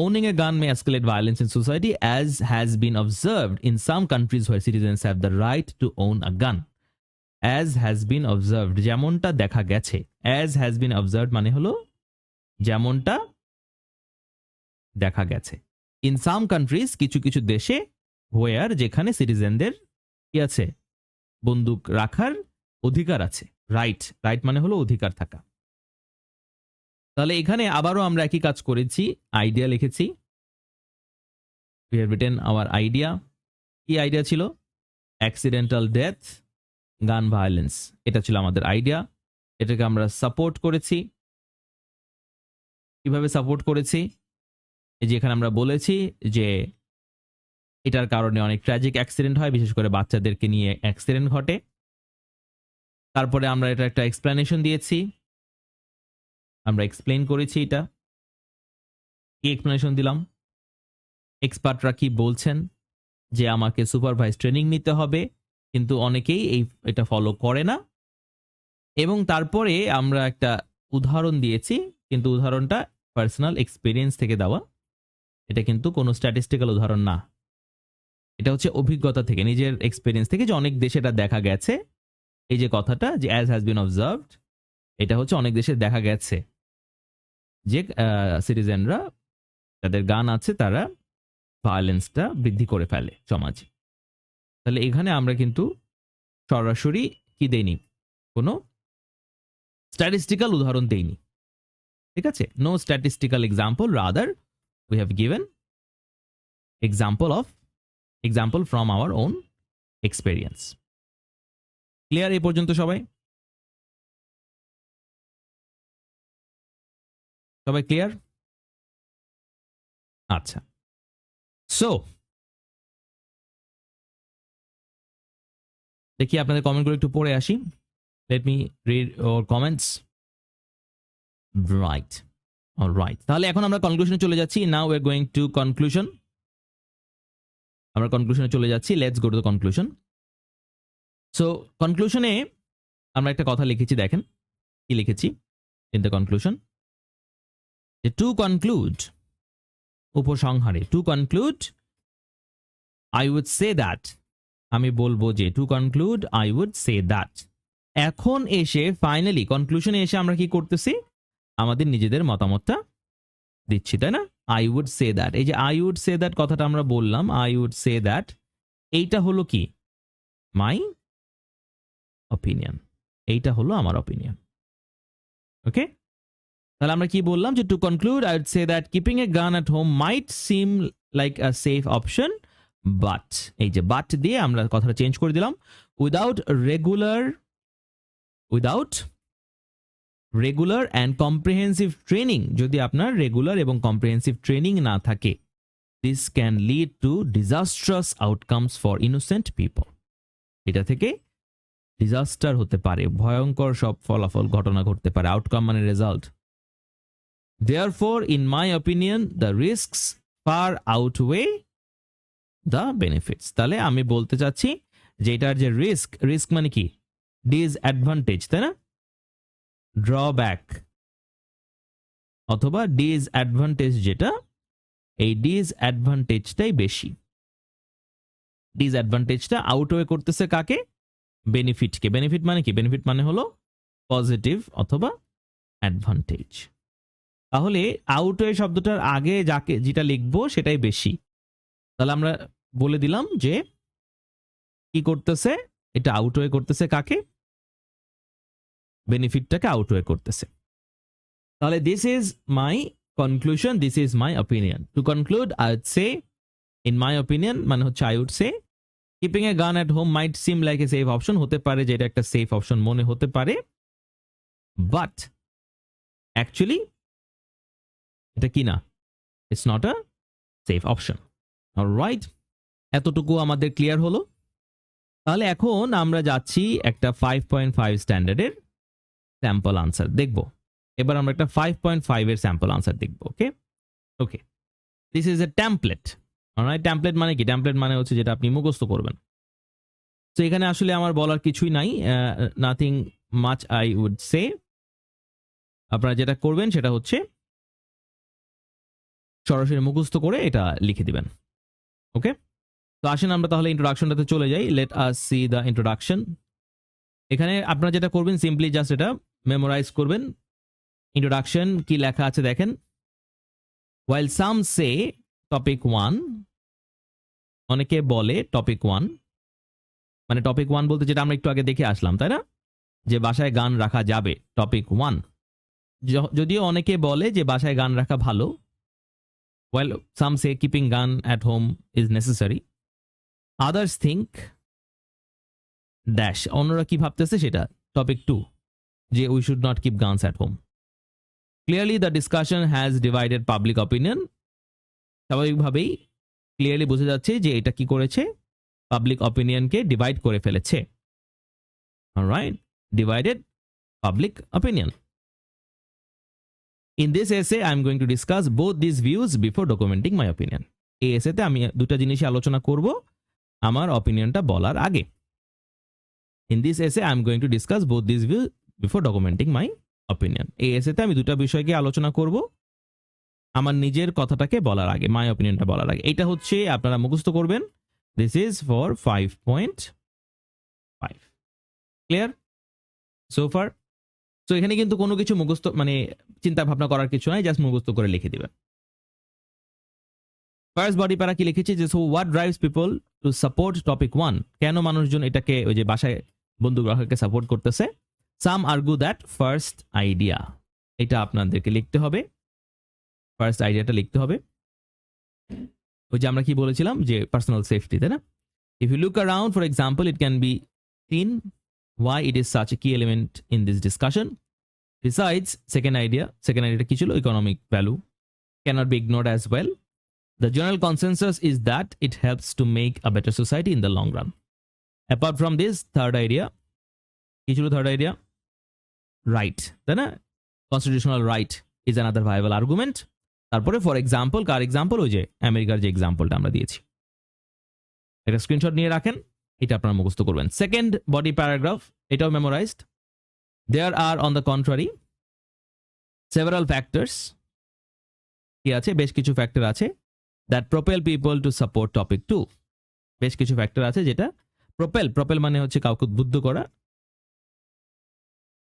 owning a gun may escalate violence in society, as has been observed in some countries where citizens have the right to own a gun. As has been observed, যেমনটা দেখা গেছে। As has been observed মানে হলো যেমনটা দেখা গেছে। In some countries, কিছু কিছু দেশে, where যেখানে সিটিজেনদের কি আছে? বন্দুক রাখার অধিকার আছে। রাইট, রাইট মানে হলো অধিকার থাকা। তাহলে এখানে আবারও আমরা একই কাজ করেছি, আইডিয়া লিখেছি। We have written our idea. কি আইডিয়া ছিল? অ্যাক্সিডেন্টাল ডেথ, গান ভায়োলেন্স, এটা ছিল আমাদের আইডিয়া। এটাকে আমরা সাপোর্ট করেছি। কিভাবে সাপোর্ট করেছি? এই যে এখানে আমরা বলেছি যে এটার কারণে অনেক ট্র্যাজিক অ্যাক্সিডেন্ট হয়, বিশেষ করে বাচ্চাদেরকে নিয়ে অ্যাক্সিডেন্ট ঘটে। তারপরে আমরা এটা একটা এক্সপ্লেনেশন দিয়েছি, আমরা এক্সপ্লেইন করেছি এটা। কি এক্সপ্লেনেশন দিলাম? এক্সপার্টরা কি বলছেন যে আমাকে সুপারভাইজ ট্রেনিং নিতে হবে, কিন্তু অনেকেই এটা ফলো করে না। এবং তারপরে আমরা একটা উদাহরণ দিয়েছি, কিন্তু উদাহরণটা পার্সোনাল এক্সপিরিয়েন্স থেকে দেওয়া, এটা কিন্তু কোনো স্ট্যাটিস্টিক্যাল উদাহরণ না। এটা হচ্ছে অভিজ্ঞতা থেকে, নিজের এক্সপিরিয়েন্স থেকে, যে অনেক দেশে এটা দেখা গেছে। এই যে কথাটা যে অ্যাজ হ্যাজ বিন অবজার্ভড, এটা হচ্ছে অনেক দেশে দেখা গেছে যে সিটিজেনরা, যাদের গান আছে, তারা ভায়োলেন্সটা বৃদ্ধি করে ফেলে সমাজে। তাহলে এখানে আমরা কিন্তু সরাসরি কি দেইনি, কোনো স্ট্যাটিস্টিক্যাল উদাহরণ দেইনি, ঠিক আছে? No statistical example, rather we have given example from our own experience. Clear এই পর্যন্ত সবাই? সবাই ক্লিয়ার? আচ্ছা, সো দেখি আপনাদের কমেন্টগুলো একটু পড়ে আসি। Let me read your comments. Right, alright. তাহলে এখন আমরা কনক্লুশনে চলে যাচ্ছি। Now we are going to conclusion. আমরা কনক্লুশনে চলে যাচ্ছি। Let's go to the conclusion. So কনক্লুশনে আমরা একটা কথা লিখেছি, দেখেন কি লিখেছি ইন দ্য কনক্লুশন। যে টু কনক্লুড, উপসংহারে, to conclude I would say that, আমি বলবো যে to conclude I would say that. এখন এসে ফাইনালি কনক্লুশনে এসে আমরা কি করতেছি? আমাদের নিজেদের মতামতটা দিচ্ছি, তাই না? আই উড সে দ্যাট, এই যে আই উড সে দ্যাট কথাটা আমরা বললাম, আই উড সে দ্যাট, এইটা হলো কি? মাই অপিনিয়ন, এইটা হলো আমার অপিনিয়ন। ওকে, তাহলে আমরা কি বললাম? যে to conclude I would say that keeping a gun at home might seem like a safe option, but, এই যে বাট দিয়ে আমরা কথাটা চেঞ্জ করে দিলাম, without regular and comprehensive training, যদি আপনার রেগুলার এবং কম্প্রিহেন্সিভ ট্রেনিং না থাকে, this can lead to disastrous outcomes for innocent people, এটা থেকে ডিজাস্টার হতে পারে, ভয়ঙ্কর সব ফলাফল ঘটনা ঘটতে পারে। আউটকাম মানে result. Therefore in my opinion the risks far outweigh the benefits. তাহলে আমি বলতে চাচ্ছি যে এটার যে রিস্ক মানে কি? ডিসঅ্যাডভান্টেজ, তাই না? ড্রব্যাক অথবা ডিসঅ্যাডভান্টেজ, যেটা এই ডিসঅ্যাডভান্টেজটাই বেশি। ডিসঅ্যাডভান্টেজটা আউটওয়ে করতেছে কাকে? বেনিফিটকে। বেনিফিট মানে কি? বেনিফিট মানে হলো পজিটিভ অথবা অ্যাডভান্টেজ। তাহলে আউটওয়ে শব্দটার আগে যেটা লিখবো সেটাই বেশি। তাহলে আমরা বলে দিলাম যে কি করতেছে, এটা আউটওয়ে করতেছে কাকে? বেনিফিটটাকে আউটওয়ে করতেছে। তাহলে this is my conclusion, this is my opinion. To conclude I would say, in my opinion মানে হচ্ছে I would say keeping a gun at home might seem like a safe option, হতে পারে যে এটা একটা সেফ অপশন মনে হতে পারে, বাট অ্যাকচুয়ালি এটা কি না, it's not a safe option. Alright, এতটুকু আমাদের ক্লিয়ার হলো। তাহলে এখন আমরা যাচ্ছি একটা 5.5 স্ট্যান্ডার্ডের স্যাম্পল আনসার দেখব। এবার আমরা একটা 5.5 এর স্যাম্পল আনসার দেখব। Okay okay, this is a template. Alright, template মানে কি? ট্যাম্পলেট মানে হচ্ছে যেটা আপনি মুখস্থ করবেন। তো এখানে আসলে আমার বলার কিছুই নাই, nothing much I would say. আপনারা যেটা করবেন সেটা হচ্ছে সরাসরি মুখস্থ করে এটা লিখে দিবেন। ওকে, তো আসেন আমরা তাহলে ইন্ট্রোডাকশনটাতে চলে যাই। Let us see the introduction. এখানে আপনারা যেটা করবেন সিম্পলি জাস্ট এটা মেমোরাইজ করবেন। ইন্ট্রোডাকশন কি লেখা আছে দেখেন। While some say topic 1, অনেকে বলে টপিক 1, মানে টপিক 1 বলতে যেটা আমরা একটু আগে দেখে আসলাম, তাই না, যে বাসায় গান রাখা যাবে, টপিক 1। যদিও অনেকে বলে যে বাসায় গান রাখা ভালো, while some say keeping gun at home is necessary, others think dash, অন্যরা কি ভাবতেছে সেটা টপিক 2, যে we should not keep guns at home. Clearly the discussion has divided public opinion. স্বাভাবিকভাবেই ক্লিয়ারলি বোঝা যাচ্ছে যে এটা কি করেছে, পাবলিক অপিনিয়নকে ডিভাইড করে ফেলেছে। Alright, divided public opinion. In this essay I am going to discuss both these views before documenting my opinion. এই এসেতে আমি দুটো জিনিসই আলোচনা করব আমার অপিনিয়নটা বলার আগে। In this essay I am going to discuss both these views before documenting my opinion. এই এসেতে আমি দুটো বিষয়কে আলোচনা করব আমার নিজের কথাটাকে বলার আগে, মাই অপিনিয়নটা বলার আগে। এটা হচ্ছে আপনারা মুখস্থ করবেন। This is for 5.5। Clear so far? So এখানে কিন্তু কোনো কিছু মুখস্থ মানে চিন্তা ভাবনা করার কিছু নাই, জাস্ট মুখস্থ করে লিখে দিবেন। ফার্স্ট বডি প্যারা কি লিখেছি যে so what drives people to support topic 1, কেন মানুষজন এটাকে ওই যে বাসায় বন্দুক রাখাকে সাপোর্ট করতেছে। সাম আর্গু দ্যাট ফার্স্ট আইডিয়া, এটা আপনাদেরকে লিখতে হবে, ফার্স্ট আইডিয়াটা লিখতে হবে। ওই যে আমরা কি বলেছিলাম যে পার্সোনাল সেফটি, তাই না? If you look around for example it can be seen why it is such a key element in this discussion. Besides, second idea কি ছিল? economic value cannot be ignored as well. The general consensus is that it helps to make a better society in the long run. Apart from this, third idea কি ছিল? third idea right, তাই না? constitutional right is another viable argument. তারপরে ফর এক্সাম্পল, কার এক্সাম্পল? ওই যে আমেরিকার যে এক্সাম্পলটা আমরা দিয়েছি। এটা স্ক্রিনশট নিয়ে রাখেন, এটা আপনারা মুখস্থ করবেন। সেকেন্ড বডি প্যারাগ্রাফ, এটাও memorized. There are on the contrary several factors, কি আছে? বেশ কিছু ফ্যাক্টর আছে that propel people to support topic 2। বেশ কিছু ফ্যাক্টর আছে যেটা প্রপেল মানে হচ্ছে কাউকে উদ্বুদ্ধ করা।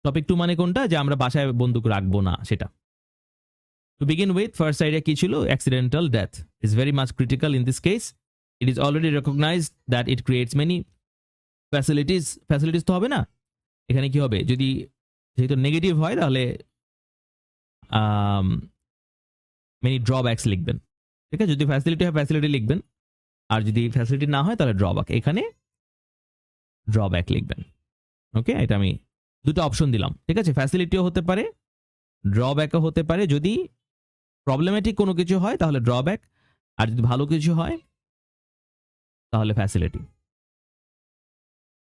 টপিক 2 মানে কোনটা? যে আমরা বাসায় বন্দুক রাখবো না, সেটা। To begin with, first idea কি ছিল? Accidental death is very much critical in this case. It is already recognized that it creates many facilities তো হবে না, এখানে কি হবে? যদি যেহেতু নেগেটিভ হয় তাহলে many drawbacks লিখবেন, ঠিক আছে? যদি ফ্যাসিলিটি হয় ফ্যাসিলিটি লিখবেন, আর যদি ফ্যাসিলিটি না হয় তাহলে ড্রব্যাক, এখানে ড্রব্যাক লিখবেন। ওকে, এটা আমি দুটো অপশন দিলাম, ঠিক আছে? ফ্যাসিলিটিও হতে পারে, ড্রব্যাকও হতে পারে। যদি প্রবলেমেটিক কোনো কিছু হয় তাহলে ড্রব্যাক, আর যদি ভালো কিছু হয় তাহলে facility.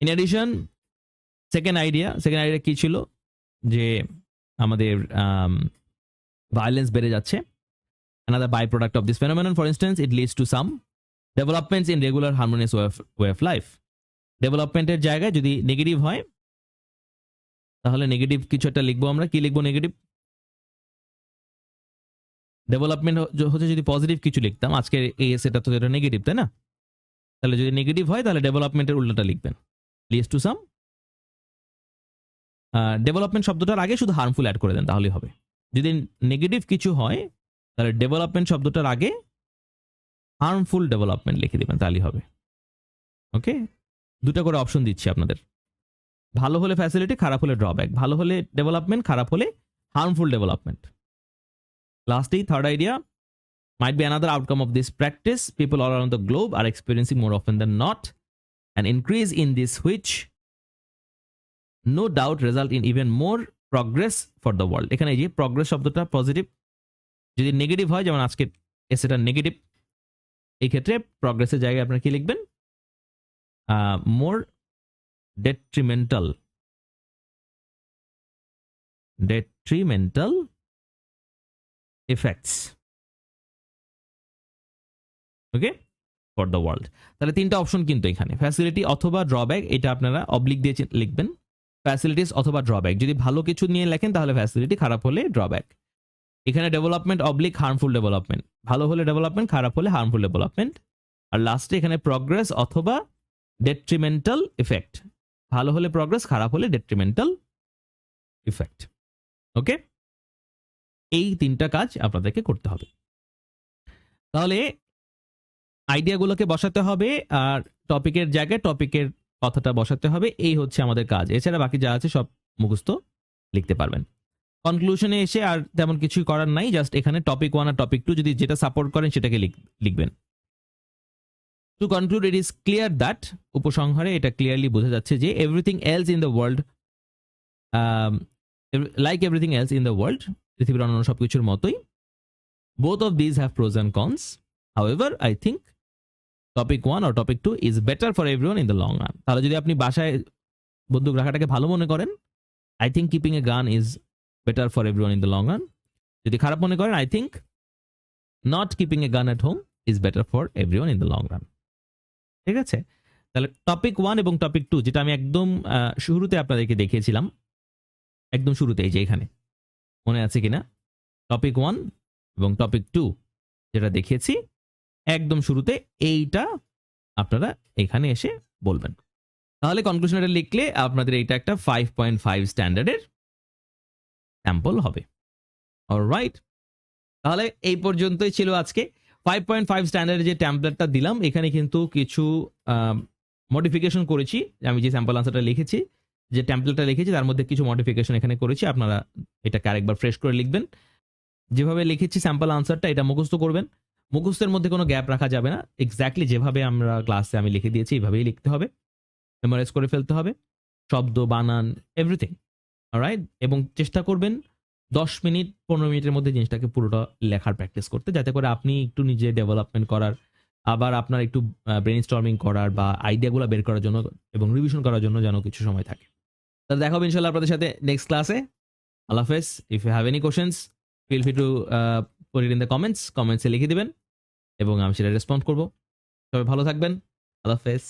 In addition, second idea কি ছিল? যে আমাদের ভায়োলেন্স বেড়ে যাচ্ছে। another byproduct of this phenomenon, for instance, it leads to some developments in regular harmonious way of life. ডেভেলপমেন্টের জায়গায় যদি নেগেটিভ হয় তাহলে নেগেটিভ কিছু একটা লিখবো আমরা। কি লিখবো? নেগেটিভ। ডেভেলপমেন্ট হচ্ছে যদি পজিটিভ কিছু লিখতাম, আজকের এই সেটা তো এটা নেগেটিভ, তাই না? তাহলে যদি নেগেটিভ হয় তাহলে ডেভেলপমেন্টের উল্টাটা লিখবেন, লিডস টু সাম। ডেভেলপমেন্ট শব্দটার আগে শুধু হার্মফুল অ্যাড করে দেন, তাহলেই হবে। যদি নেগেটিভ কিছু হয় তাহলে ডেভেলপমেন্ট শব্দটার আগে হার্মফুল ডেভেলপমেন্ট লিখে দিবেন, তাহলেই হবে। ওকে, দুটো করে অপশন দিচ্ছি আপনাদের। ভালো হলে ফ্যাসিলিটি, খারাপ হলে ড্রব্যাক। ভালো হলে ডেভেলপমেন্ট, খারাপ হলে harmful development. Lastly, third idea might be another outcome of this practice. People all around the globe are experiencing more often than not An increase in this which no doubt result in even more progress for the world. এখানে এই যে প্রগ্রেস শব্দটা পজিটিভ, যদি নেগেটিভ হয় যেমন আজকে এসেটা নেগেটিভ, এই ক্ষেত্রে প্রগ্রেসের জায়গায় আপনারা কি লিখবেন? মোর detrimental effects, okay, for the world. তাহলে তিনটা অপশন কিন্তু এখানে, ফ্যাসিলিটি অথবা ড্রব্যাক, এটা আপনারা অবলিক দিয়ে লিখবেন, ফ্যাসিলিটিস অথবা ড্রব্যাক। যদি ভালো কিছু নিয়ে লেখেন তাহলে ফ্যাসিলিটি, খারাপ হলে ড্রব্যাক। এখানে ডেভেলপমেন্ট অবলিক হার্মফুল ডেভেলপমেন্ট, ভালো হলে ডেভেলপমেন্ট, খারাপ হলে হার্মফুল ডেভেলপমেন্ট। আর লাস্টে এখানে প্রগ্রেস অথবা ডেট্রিমেন্টাল ইফেক্ট, ভালো হলে প্রগ্রেস, খারাপ হলে ডেট্রিমেন্টাল ইফেক্ট। ওকে, এই তিনটা কাজ আপনাদেরকে করতে হবে। তাহলে আইডিয়াগুলোকে বসাতে হবে আর টপিকের জায়গায় টপিকের কথাটা বসাতে হবে, এই হচ্ছে আমাদের কাজ। এছাড়া বাকি যা আছে সব মুখস্থ লিখতে পারবেন। কনক্লুশনে এসে আর তেমন কিছুই করার নাই, জাস্ট এখানে টপিক 1 আর টপিক 2 যদি যেটা সাপোর্ট করেন সেটাকে লিখবেন। To conclude, it is clear that, উপসংহারে এটা ক্লিয়ারলি বোঝা যাচ্ছে যে everything else in the world, like everything else in the world, পৃথিবীর অন্যান্য সবকিছুর মতোই, both of these have pros and cons. However, I think topic 1 or topic 2 is better for everyone in the long run. তাহলে যদি আপনি বাসায় বন্দুক রাখাটাকে ভালো মনে করেন, I think keeping a gun is better for everyone in the long run. যদি খারাপ মনে করেন, I think not keeping a gun at home is better for everyone in the long run. ঠিক আছে? তাহলে টপিক 1 এবং টপিক 2 যেটা আমি একদম শুরুতে আপনাদেরকে দেখিয়েছিলাম, একদম শুরুতে এই যে এখানে, মনে আছে কিনা? টপিক 1 এবং টপিক 2 যেটা দেখিয়েছি একদম শুরুতে, এইটা আপনারা এখানে এসে বলবেন। তাহলে কনক্লুশনটা লিখলে আপনাদের এইটা একটা 5.5 স্ট্যান্ডার্ডের স্যাম্পল হবে। অলরাইট, তাহলে এই পর্যন্তই ছিল আজকে 5.5 স্ট্যান্ডার্ডের যে টেমপ্লেটটা দিলাম, এখানে কিন্তু কিছু মডিফিকেশন করেছি। আমি যে স্যাম্পল আনসারটা লিখেছি, যে টেমপ্লেটটা লিখেছি তার মধ্যে কিছু মডিফিকেশন এখানে করেছি। আপনারা এটাকে আরেকবার ফ্রেশ করে লিখবেন। যেভাবে লিখেছি স্যাম্পল আনসারটা, এটা মুখস্থ করবেন। মুখস্থের মধ্যে কোনো গ্যাপ রাখা যাবে না, এক্স্যাক্টলি যেভাবে আমরা ক্লাসে আমি লিখে দিয়েছি এইভাবেই লিখতে হবে, মেমোরাইজ করে ফেলতে হবে, শব্দ, বানান, এভরিথিং। অলরাইট, এবং চেষ্টা করবেন 10 মিনিট 15 মিনিটের মধ্যে জিনিসটাকে পুরোটা লেখার প্র্যাকটিস করতে, যাতে করে আপনি একটু নিজে ডেভেলপমেন্ট করার, আবার আপনার একটু ব্রেন স্টর্মিং করার বা আইডিয়াগুলো বের করার জন্য এবং রিভিশন করার জন্য যেন কিছু সময় থাকে। তাহলে দেখা হবে ইনশাল্লাহ আপনাদের সাথে নেক্সট ক্লাসে। আল্লাহ হাফেজ। If you have any questions, feel free to put it in the comments, কমেন্টসে লিখে দিবেন এবং আমি সেটা রেসপন্ড করবো। সবাই ভালো থাকবেন। আল্লাহ হাফেজ।